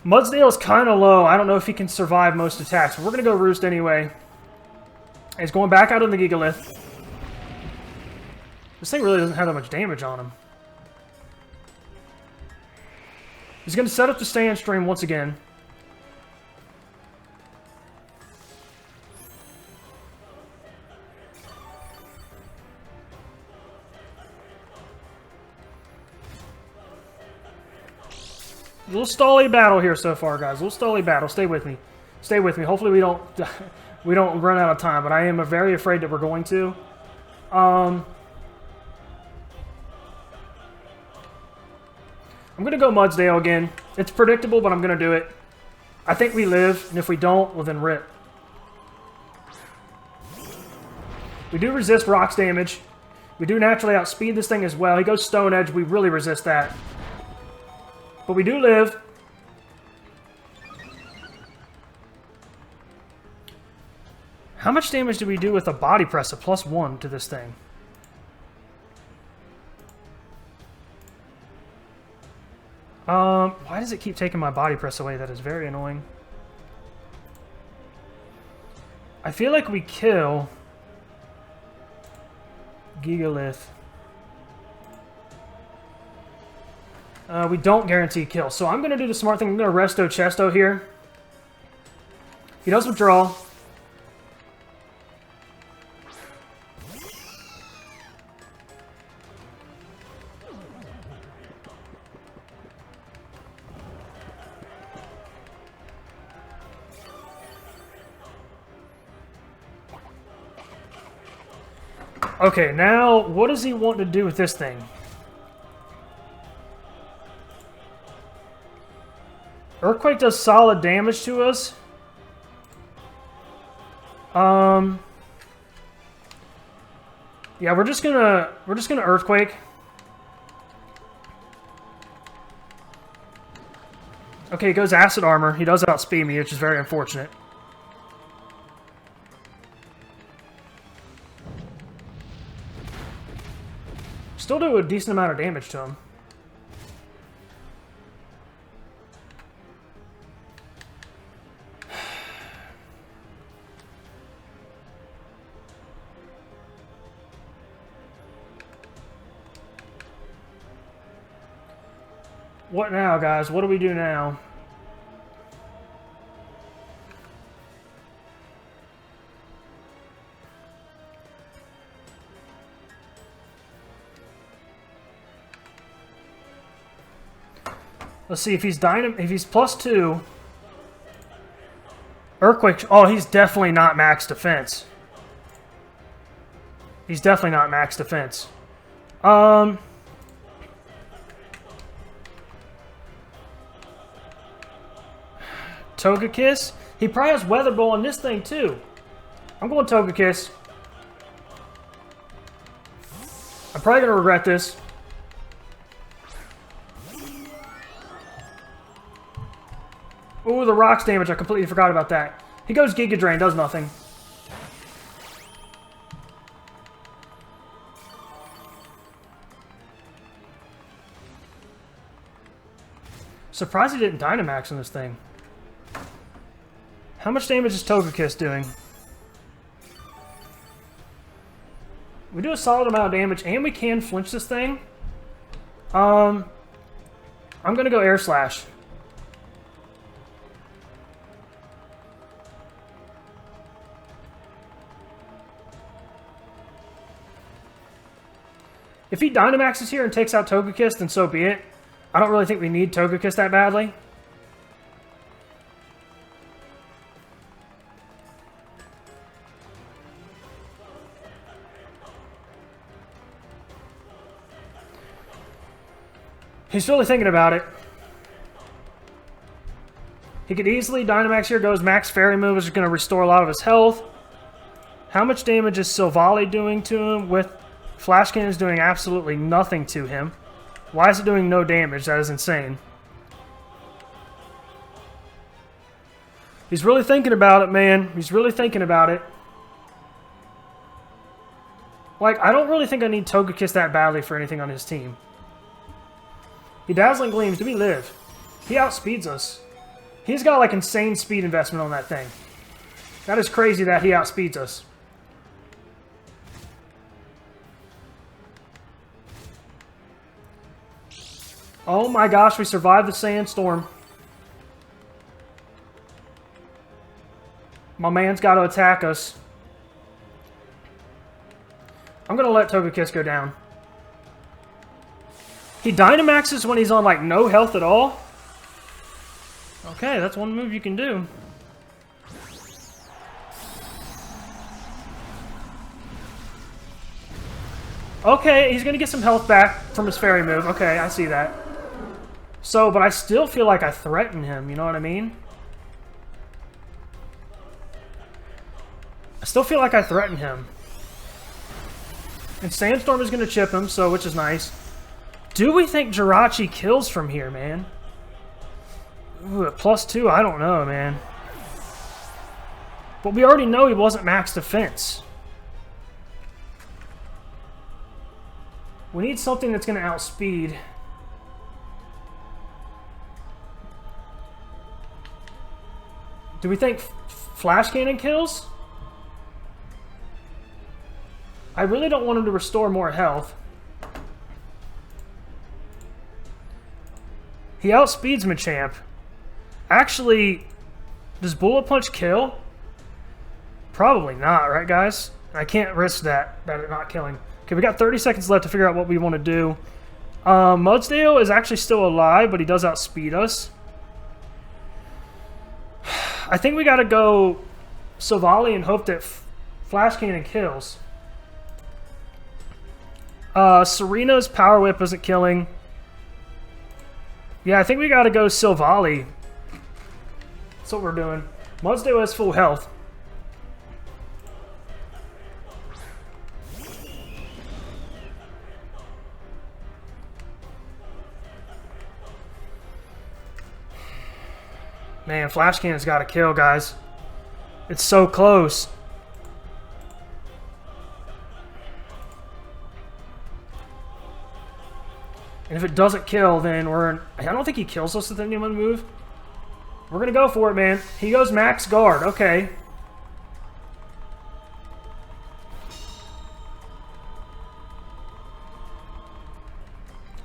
Mudsdale is kind of low. I don't know if he can survive most attacks, but we're going to go Roost anyway. He's going back out on the Gigalith. This thing really doesn't have that much damage on him. He's going to set up the Sand Stream once again. A little stally battle here so far, guys. A little stally battle. Stay with me. Stay with me. Hopefully we don't we don't run out of time, but I am very afraid that we're going to. I'm going to go Mudsdale again. It's predictable, but I'm going to do it. I think we live, and if we don't, well then rip. We do resist rocks damage. We do naturally outspeed this thing as well. He goes Stone Edge. We really resist that. But we do live. How much damage do we do with a body press, a +1 to this thing? Why does it keep taking my body press away? That is very annoying. I feel like we kill Gigalith. We don't guarantee kill. So I'm going to do the smart thing. I'm going to Resto Chesto here. He does withdraw. Okay, now what does he want to do with this thing? Earthquake does solid damage to us. Yeah, we're just gonna Earthquake. Okay, he goes Acid Armor. He does outspeed me, which is very unfortunate. Still do a decent amount of damage to him. What now, guys? What do we do now? Let's see if he's if he's +2. Earthquake. Oh, he's definitely not max defense. He's definitely not max defense. Togekiss. He probably has Weather Ball on this thing too. I'm going Togekiss. I'm probably gonna regret this. Ooh, the rocks damage. I completely forgot about that. He goes Giga Drain, does nothing. Surprised he didn't Dynamax on this thing. How much damage is Togekiss doing? We do a solid amount of damage, and we can flinch this thing. I'm gonna go Air Slash. If he Dynamaxes here and takes out Togekiss, then so be it. I don't really think we need Togekiss that badly. He's really thinking about it. He could easily Dynamax here, goes Max Fairy Move, is going to restore a lot of his health. How much damage is Silvally doing to him with Flash Cannon? Is doing absolutely nothing to him. Why is it doing no damage? That is insane. He's really thinking about it, man. He's really thinking about it. Like, I don't really think I need Togekiss that badly for anything on his team. He Dazzling Gleams. Do we live? He outspeeds us. He's got, like, insane speed investment on that thing. That is crazy that he outspeeds us. Oh my gosh, we survived the sandstorm. My man's got to attack us. I'm going to let Togekiss go down. He Dynamaxes when he's on, like, no health at all? Okay, that's one move you can do. Okay, he's going to get some health back from his fairy move. Okay, I see that. So, but I still feel like I threaten him, you know what I mean? I still feel like I threaten him. And Sandstorm is going to chip him, so which is nice. Do we think Jirachi kills from here, man? Ooh, at +2, I don't know, man. But we already know he wasn't max defense. We need something that's going to outspeed. Do we think Flash Cannon kills? I really don't want him to restore more health. He outspeeds Machamp. Actually, does Bullet Punch kill? Probably not, right, guys? I can't risk that it not killing. Okay, we got 30 seconds left to figure out what we want to do. Mudsdale is actually still alive, but he does outspeed us. I think we got to go Silvally and hope that Flash Cannon kills. Serena's Power Whip isn't killing. Yeah, I think we got to go Silvally. That's what we're doing. Mudsdale has full health. Man, Flash Cannon's got to kill, guys. It's so close. And if it doesn't kill, then we're in... I don't think he kills us with any one move. We're going to go for it, man. He goes max guard. Okay.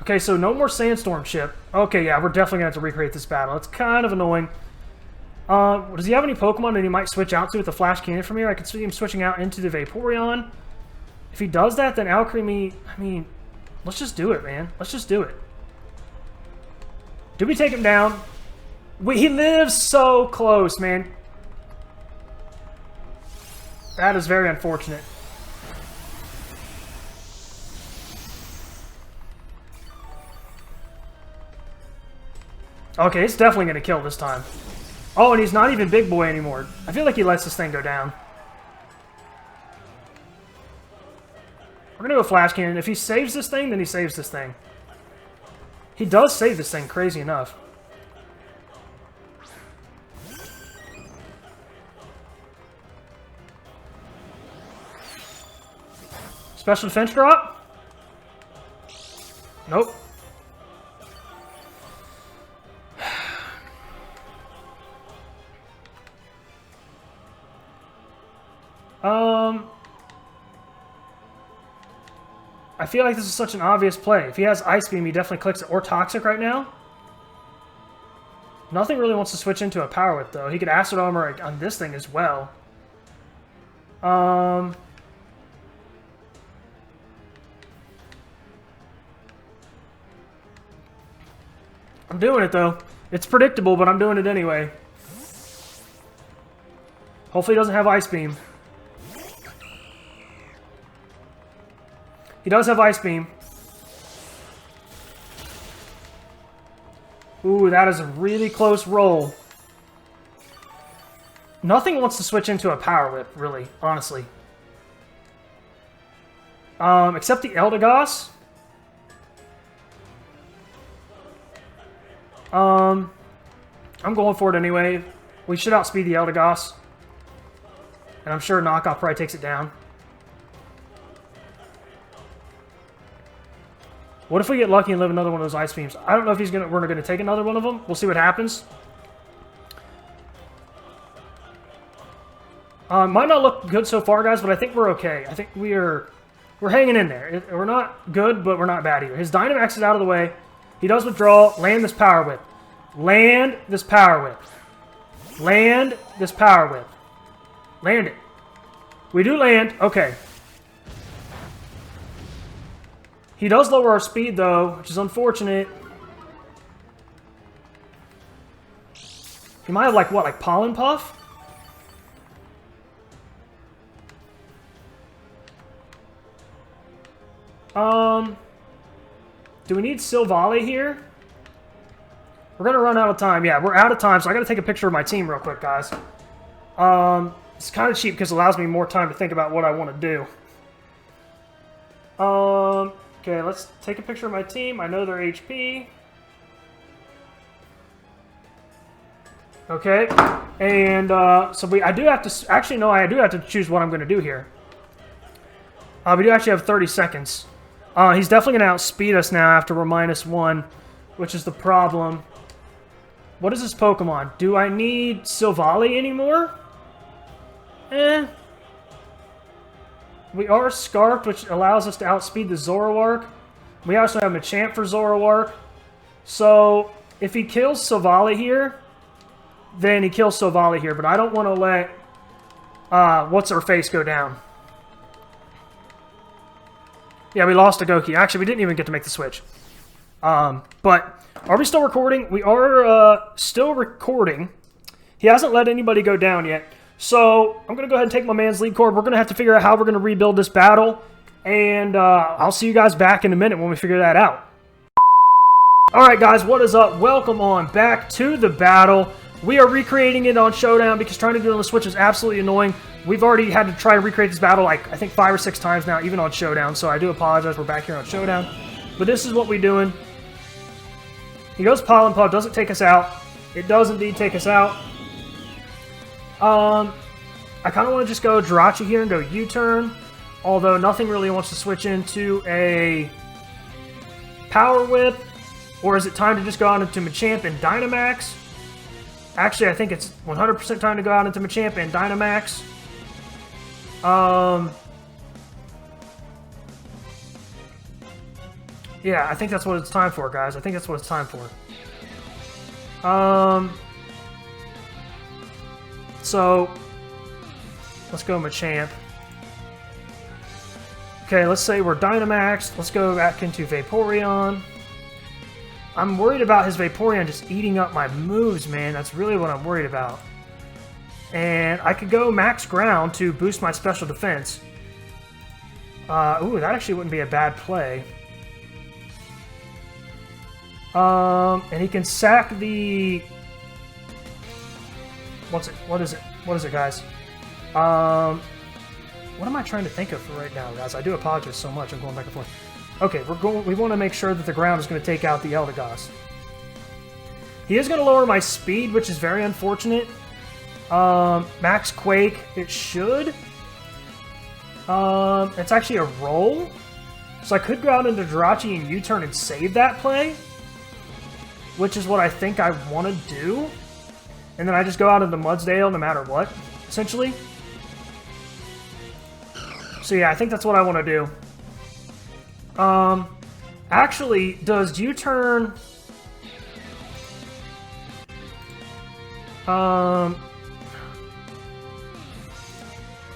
Okay, so no more Sandstorm chip. Okay, yeah, we're definitely going to have to recreate this battle. It's kind of annoying. Does he have any Pokemon that he might switch out to with the Flash Cannon from here? I could see him switching out into the Vaporeon. If he does that, then Alcremie... I mean, let's just do it, man. Let's just do it. Do we take him down? He lives so close, man. That is very unfortunate. Okay, it's definitely going to kill this time. Oh, and he's not even Big Boy anymore. I feel like he lets this thing go down. We're going to go Flash Cannon. If he saves this thing, then he saves this thing. He does save this thing, crazy enough. Special defense drop? Nope. I feel like this is such an obvious play. If he has Ice Beam, he definitely clicks it. Or Toxic right now. Nothing really wants to switch into a Power Whip, though. He could Acid Armor on this thing as well. I'm doing it, though. It's predictable, but I'm doing it anyway. Hopefully he doesn't have Ice Beam. He does have Ice Beam. Ooh, that is a really close roll. Nothing wants to switch into a Power Whip, really, honestly. Except the Eldegoss. I'm going for it anyway. We should outspeed the Eldegoss. And I'm sure Knockoff probably takes it down. What if we get lucky and live another one of those Ice Beams? I don't know if we're gonna take another one of them. We'll see what happens. Might not look good so far, guys, but I think we're okay. I think we're hanging in there. We're not good, but we're not bad either. His Dynamax is out of the way. He does withdraw. Land this Power Whip. Land this Power Whip. Land this Power Whip. Land it. We do land. Okay. He does lower our speed, though, which is unfortunate. He might have, like, what, like Pollen Puff? Do we need Silvally here? We're going to run out of time. Yeah, we're out of time, so I got to take a picture of my team real quick, guys. It's kind of cheap because it allows me more time to think about what I want to do. Okay, let's take a picture of my team. I know their HP. Okay, and so I do have to, actually no, I do have to choose what I'm going to do here. We do actually have 30 seconds. He's definitely going to outspeed us now after we're -1, which is the problem. What is this Pokemon? Do I need Silvally anymore? We are Scarfed, which allows us to outspeed the Zoroark. We also have Machamp for Zoroark. So, if he kills Silvally here, then he kills Silvally here. But I don't want to let What's-Her-Face go down. Yeah, we lost to Gokey. Actually, we didn't even get to make the switch. But are we still recording? We are still recording. He hasn't let anybody go down yet. So I'm going to go ahead and take my man's lead cord. We're going to have to figure out how we're going to rebuild this battle. And I'll see you guys back in a minute when we figure that out. Alright guys, what is up? Welcome on back to the battle. We are recreating it on Showdown because trying to do it on the Switch is absolutely annoying. We've already had to try to recreate this battle like, I think 5 or 6 times now, even on Showdown. So I do apologize, we're back here on Showdown. But this is what we're doing. He goes Pollen Puff, doesn't take us out. It does indeed take us out. I kind of want to just go Jirachi here and go U-turn. Although nothing really wants to switch into a Power Whip. Or is it time to just go out into Machamp and Dynamax? Actually, I think it's 100% time to go out into Machamp and Dynamax. Yeah, I think that's what it's time for, guys. I think that's what it's time for. So, let's go Machamp. Okay, let's say we're Dynamax. Let's go back into Vaporeon. I'm worried about his Vaporeon just eating up my moves, man. That's really what I'm worried about. And I could go Max Ground to boost my special defense. Ooh, that actually wouldn't be a bad play. And he can sack the... What's it? What is it? What is it, guys? What am I trying to think of for right now, guys? I do apologize so much. I'm going back and forth. Okay, we want to make sure that the ground is going to take out the Eldegoss. He is going to lower my speed, which is very unfortunate. Max Quake, it should. It's actually a roll. So I could go out into Jirachi and U-turn and save that play. Which is what I think I want to do. And then I just go out into Mudsdale no matter what, essentially. So yeah, I think that's what I want to do. Actually, does U-turn...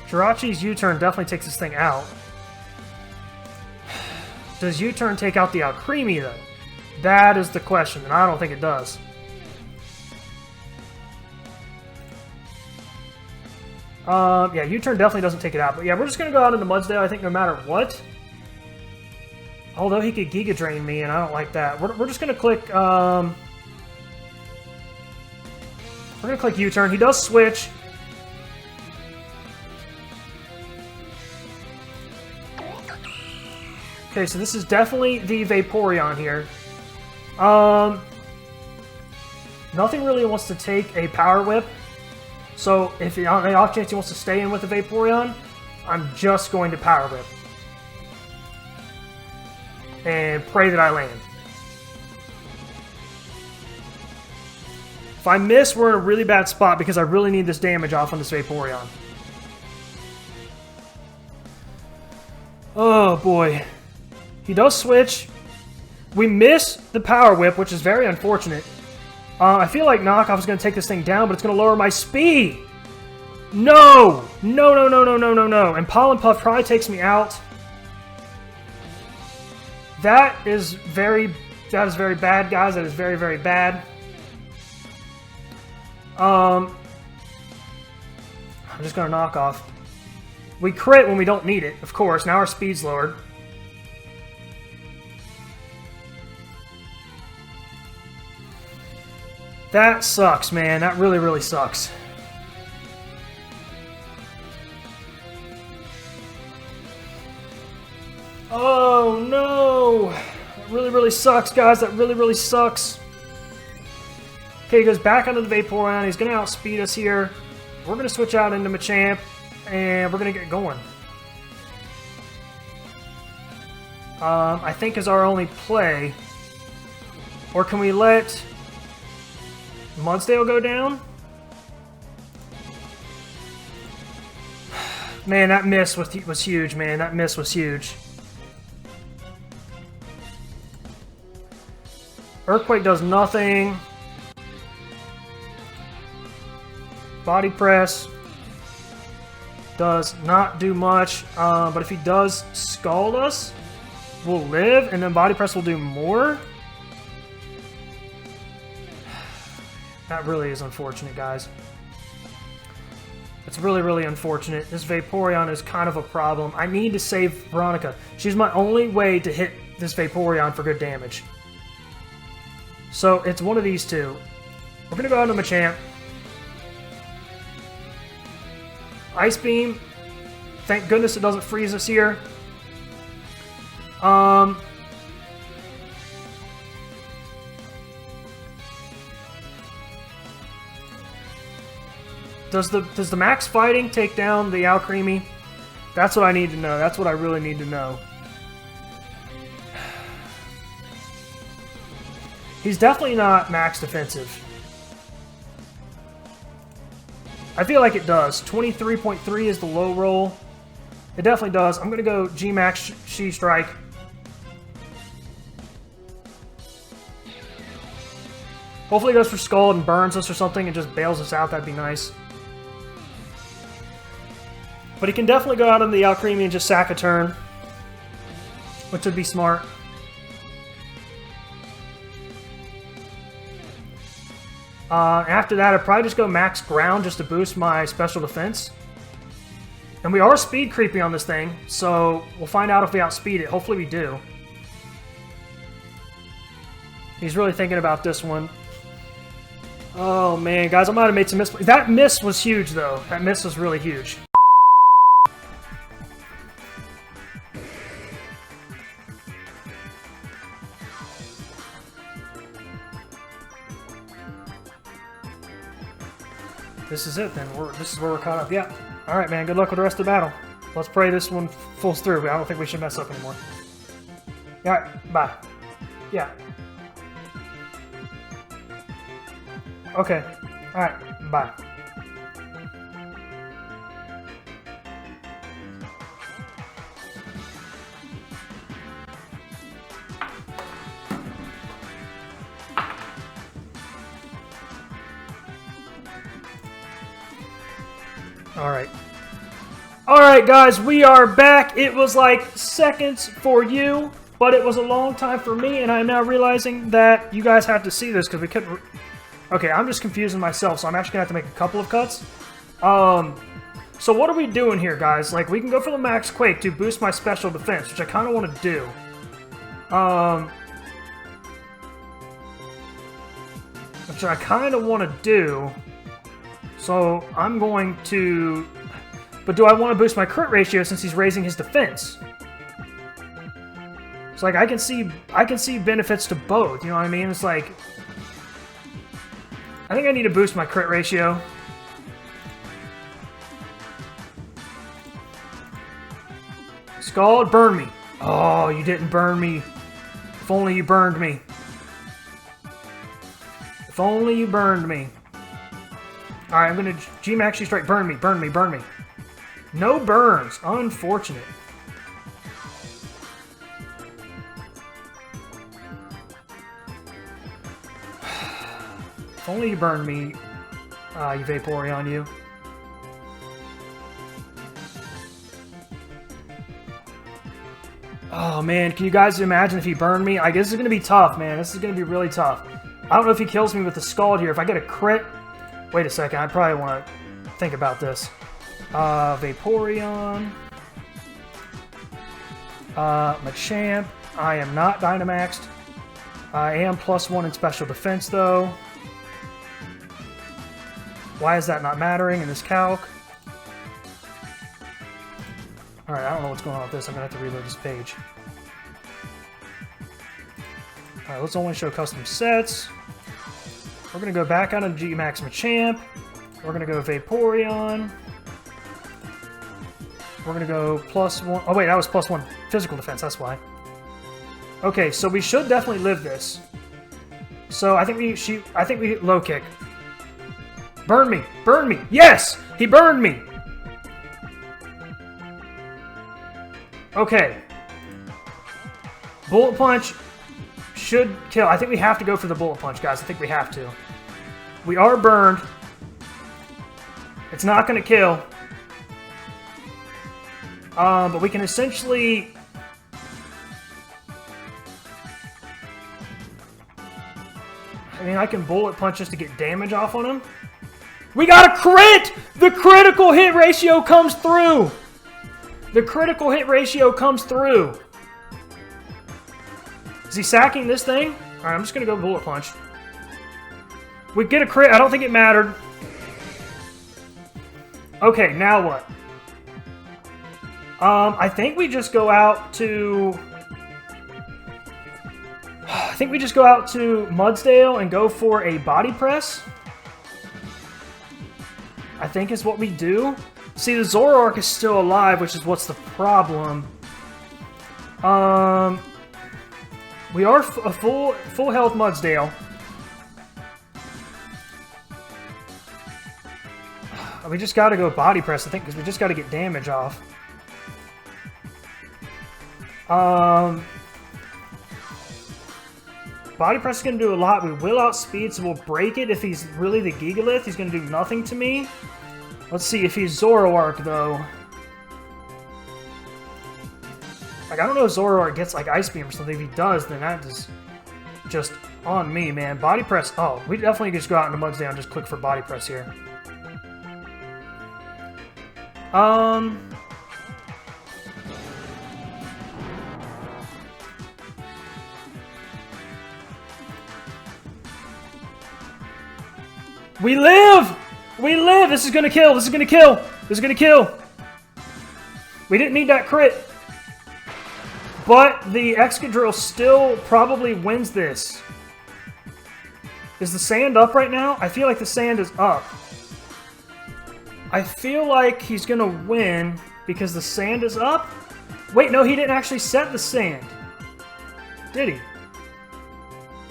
Jirachi's U-turn definitely takes this thing out. Does U-turn take out the Alcremie, though? That is the question, and I don't think it does. Yeah, U-turn definitely doesn't take it out. But yeah, we're just going to go out into Mudsdale, I think, no matter what. Although he could Giga Drain me, and I don't like that. We're just going to click... we're going to click U-turn. He does switch. Okay, so this is definitely the Vaporeon here. Nothing really wants to take a Power Whip. So if on the off chance he wants to stay in with the Vaporeon, I'm just going to Power Whip. And pray that I land. If I miss, we're in a really bad spot because I really need this damage off on this Vaporeon. Oh boy. He does switch. We miss the Power Whip, which is very unfortunate. I feel like Knockoff is going to take this thing down, but it's going to lower my speed. No! No, no, no, no, no, no, no. And Pollen Puff probably takes me out. That is very bad, guys. That is very, very bad. I'm just going to knock off. We crit when we don't need it, of course. Now our speed's lowered. That sucks, man. That really, really sucks. Oh, no. That really, really sucks, guys. That really, really sucks. Okay, he goes back onto the Vaporeon. He's going to outspeed us here. We're going to switch out into Machamp, and we're going to get going. I think is our only play. Or can we let Mudsdale go down? Man, that miss was huge, man. That miss was huge. Earthquake does nothing. Body Press does not do much. But if he does Scald us, we'll live, and then Body Press will do more. That really is unfortunate, guys. It's really, really unfortunate. This Vaporeon is kind of a problem. I need to save Veronica. She's my only way to hit this Vaporeon for good damage. So it's one of these two. We're going to go out to Machamp. Ice Beam. Thank goodness it doesn't freeze us here. Does the max fighting take down the Alcremie? That's what I need to know. That's what I really need to know. He's definitely not max defensive. I feel like it does. 23.3 is the low roll. It definitely does. I'm going to go G-Max She Strike. Hopefully it goes for Scald and burns us or something and just bails us out. That'd be nice. But he can definitely go out on the Alcremie and just sack a turn, which would be smart. After that, I'd probably just go max ground just to boost my special defense. And we are speed creeping on this thing, so we'll find out if we outspeed it. Hopefully we do. He's really thinking about this one. Oh man, guys, I might have made some misplays. That miss was huge, though. That miss was really huge. This is it then. This is where we're caught up. Yeah. Alright, man. Good luck with the rest of the battle. Let's pray this one falls through. I don't think we should mess up anymore. Alright. Bye. Yeah. Okay. Alright. Bye. Alright. Alright, guys, we are back. It was like seconds for you, but it was a long time for me, and I'm now realizing that you guys have to see this because we couldn't... Okay, I'm just confusing myself, so I'm actually going to have to make a couple of cuts. So what are we doing here, guys? Like, we can go for the Max Quake to boost my special defense, which I kind of want to do. Which I kind of want to do. So I'm going to... But do I want to boost my crit ratio since he's raising his defense? It's like I can see benefits to both, you know what I mean? It's like I think I need to boost my crit ratio. Scald, burn me. Oh, you didn't burn me. If only you burned me. If only you burned me. Alright, I'm gonna G-Max She Strike. Burn me, burn me, burn me. No burns. Unfortunate. If only you burned me, you Vaporeon, you. Oh man, can you guys imagine if he burned me? I guess this is gonna be tough, man. This is gonna be really tough. I don't know if he kills me with the Scald here. If I get a crit... Wait a second, I probably want to think about this. Vaporeon. Machamp. I am not Dynamaxed. I am +1 in special defense, though. Why is that not mattering in this calc? Alright, I don't know what's going on with this. I'm going to have to reload this page. Alright, let's only show custom sets. We're going to go back out of G-Max Machamp. We're going to go Vaporeon. We're going to go +1. Oh, wait, that was +1 physical defense. That's why. Okay, so we should definitely live this. So I think we low kick. Burn me! Burn me! Yes! He burned me! Okay. Bullet Punch should kill. I think we have to go for the Bullet Punch, guys. I think we have to. We are burned. It's not going to kill. But we can essentially... I mean, I can Bullet Punch just to get damage off on him. We got a crit! The critical hit ratio comes through! The critical hit ratio comes through. Is he sacking this thing? Alright, I'm just going to go Bullet Punch. We get a crit. I don't think it mattered. Okay, now what? I think we just go out to... I think we just go out to Mudsdale and go for a body press. I think is what we do. See, the Zoroark is still alive, which is what's the problem. We are a full health Mudsdale. We just got to go body press, I think, because we just got to get damage off. Body press is going to do a lot. We will outspeed, so we'll break it. If he's really the Gigalith, he's going to do nothing to me. Let's see if he's Zoroark, though. Like, I don't know if Zoroark gets, like, Ice Beam or something. If he does, then that is just on me, man. Body press. Oh, we definitely just go out into Mudsdale and just click for body press here. We live! We live! This is gonna kill! This is gonna kill! This is gonna kill! We didn't need that crit. But the Excadrill still probably wins this. Is the sand up right now? I feel like the sand is up. I feel like he's gonna win because the sand is up. Wait, no, he didn't actually set the sand. Did he?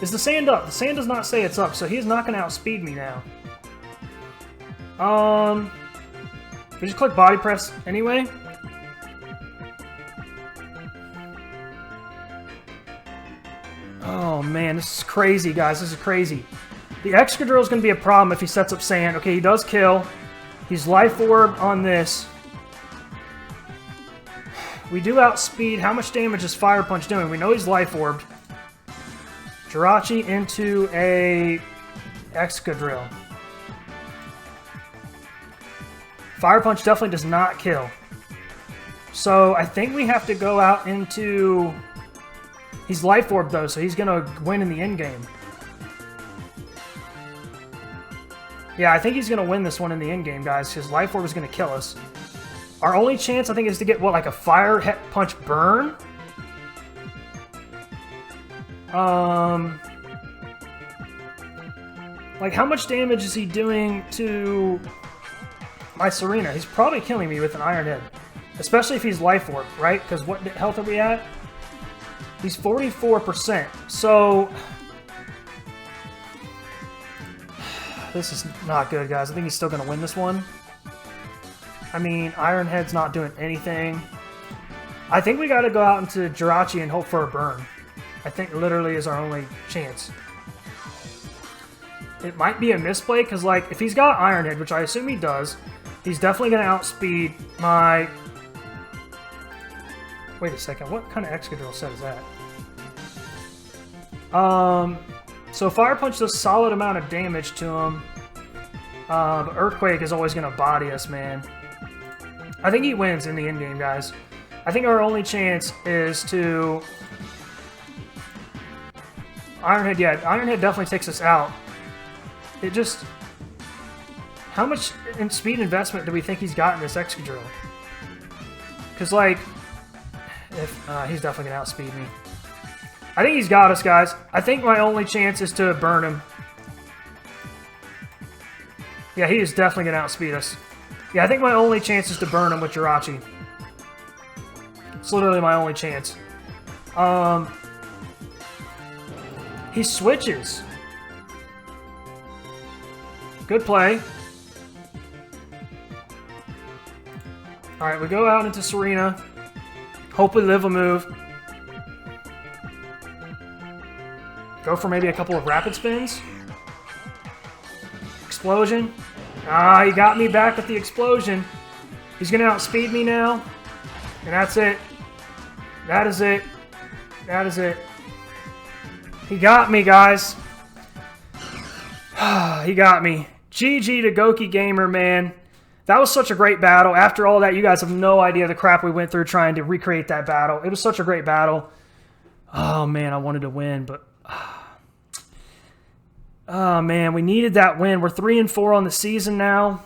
Is the sand up? The sand does not say it's up, so he's not gonna outspeed me now. We just click body press anyway. Oh man, this is crazy, guys. This is crazy. The Excadrill is going to be a problem if he sets up sand. Okay, he does kill. He's life orb on this. We do outspeed. How much damage is Fire Punch doing? We know he's life orbed. Jirachi into a Excadrill. Fire Punch definitely does not kill. So I think we have to go out into... He's life orb though, so he's going to win in the end game. Yeah, I think he's going to win this one in the end game, guys, because life orb is going to kill us. Our only chance, I think, is to get, what, like a Fire Punch burn? Like, how much damage is he doing to my Serena? He's probably killing me with an Iron Head. Especially if he's Life Orb, right? Because what health are we at? He's 44%. So... This is not good, guys. I think he's still going to win this one. I mean, Iron Head's not doing anything. I think we got to go out into Jirachi and hope for a burn. I think literally is our only chance. It might be a misplay, because, like, if he's got Iron Head, which I assume he does, he's definitely going to outspeed my... Wait a second, what kind of Excadrill set is that? So Fire Punch does a solid amount of damage to him. But Earthquake is always going to body us, man. I think he wins in the end game, guys. I think our only chance is to... Iron Head, yeah, Iron Head definitely takes us out. It just... How much in speed investment do we think he's got in this Excadrill? Because, like, he's definitely going to outspeed me. I think he's got us, guys. I think my only chance is to burn him. Yeah, he is definitely going to outspeed us. Yeah, I think my only chance is to burn him with Jirachi. It's literally my only chance. He switches. Good play. Alright, we go out into Serena. Hope we live a move. Go for maybe a couple of rapid spins. Explosion. Ah, he got me back with the explosion. He's going to outspeed me now. And that's it. That is it. That is it. He got me, guys. He got me. GG to Gokey Gamer, man. That was such a great battle. After all that, you guys have no idea the crap we went through trying to recreate that battle. It was such a great battle. Oh, man, I wanted to win, but... Oh, man, we needed that win. We're 3-4 on the season now.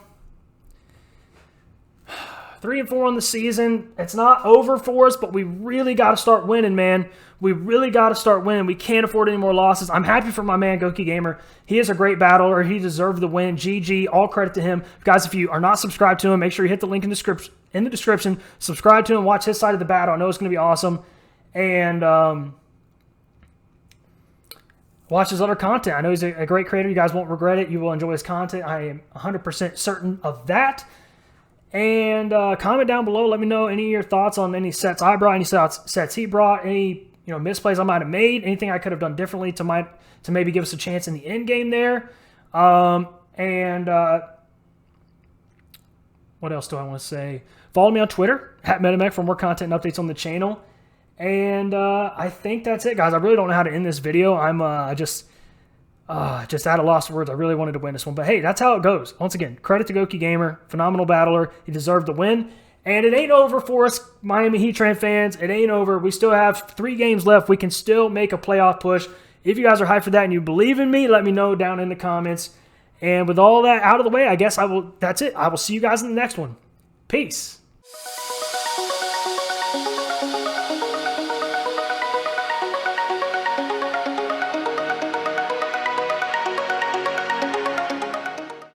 3-4 on the season. It's not over for us, but we really got to start winning, man. We really got to start winning. We can't afford any more losses. I'm happy for my man, Gokey Gamer. He is a great battler. He deserved the win. GG. All credit to him. Guys, if you are not subscribed to him, make sure you hit the link in the description. Subscribe to him. Watch his side of the battle. I know it's going to be awesome. And watch his other content. I know he's a great creator. You guys won't regret it. You will enjoy his content. I am 100% certain of that. And comment down below. Let me know any of your thoughts on any sets I brought, any sets he brought, any misplays I might have made, anything I could have done differently to maybe give us a chance in the end game there. What else do I want to say? Follow me on Twitter at MetaMech for more content and updates on the channel. And I think that's it, guys. I really don't know how to end this video. I'm just at a loss of words. I really wanted to win this one. But hey, that's how it goes. Once again, credit to Gokey Gamer. Phenomenal battler. He deserved the win. And it ain't over for us, Miami Heatran fans. It ain't over. We still have 3 games left. We can still make a playoff push. If you guys are hyped for that and you believe in me, let me know down in the comments. And with all that out of the way, I guess that's it. I will see you guys in the next one. Peace.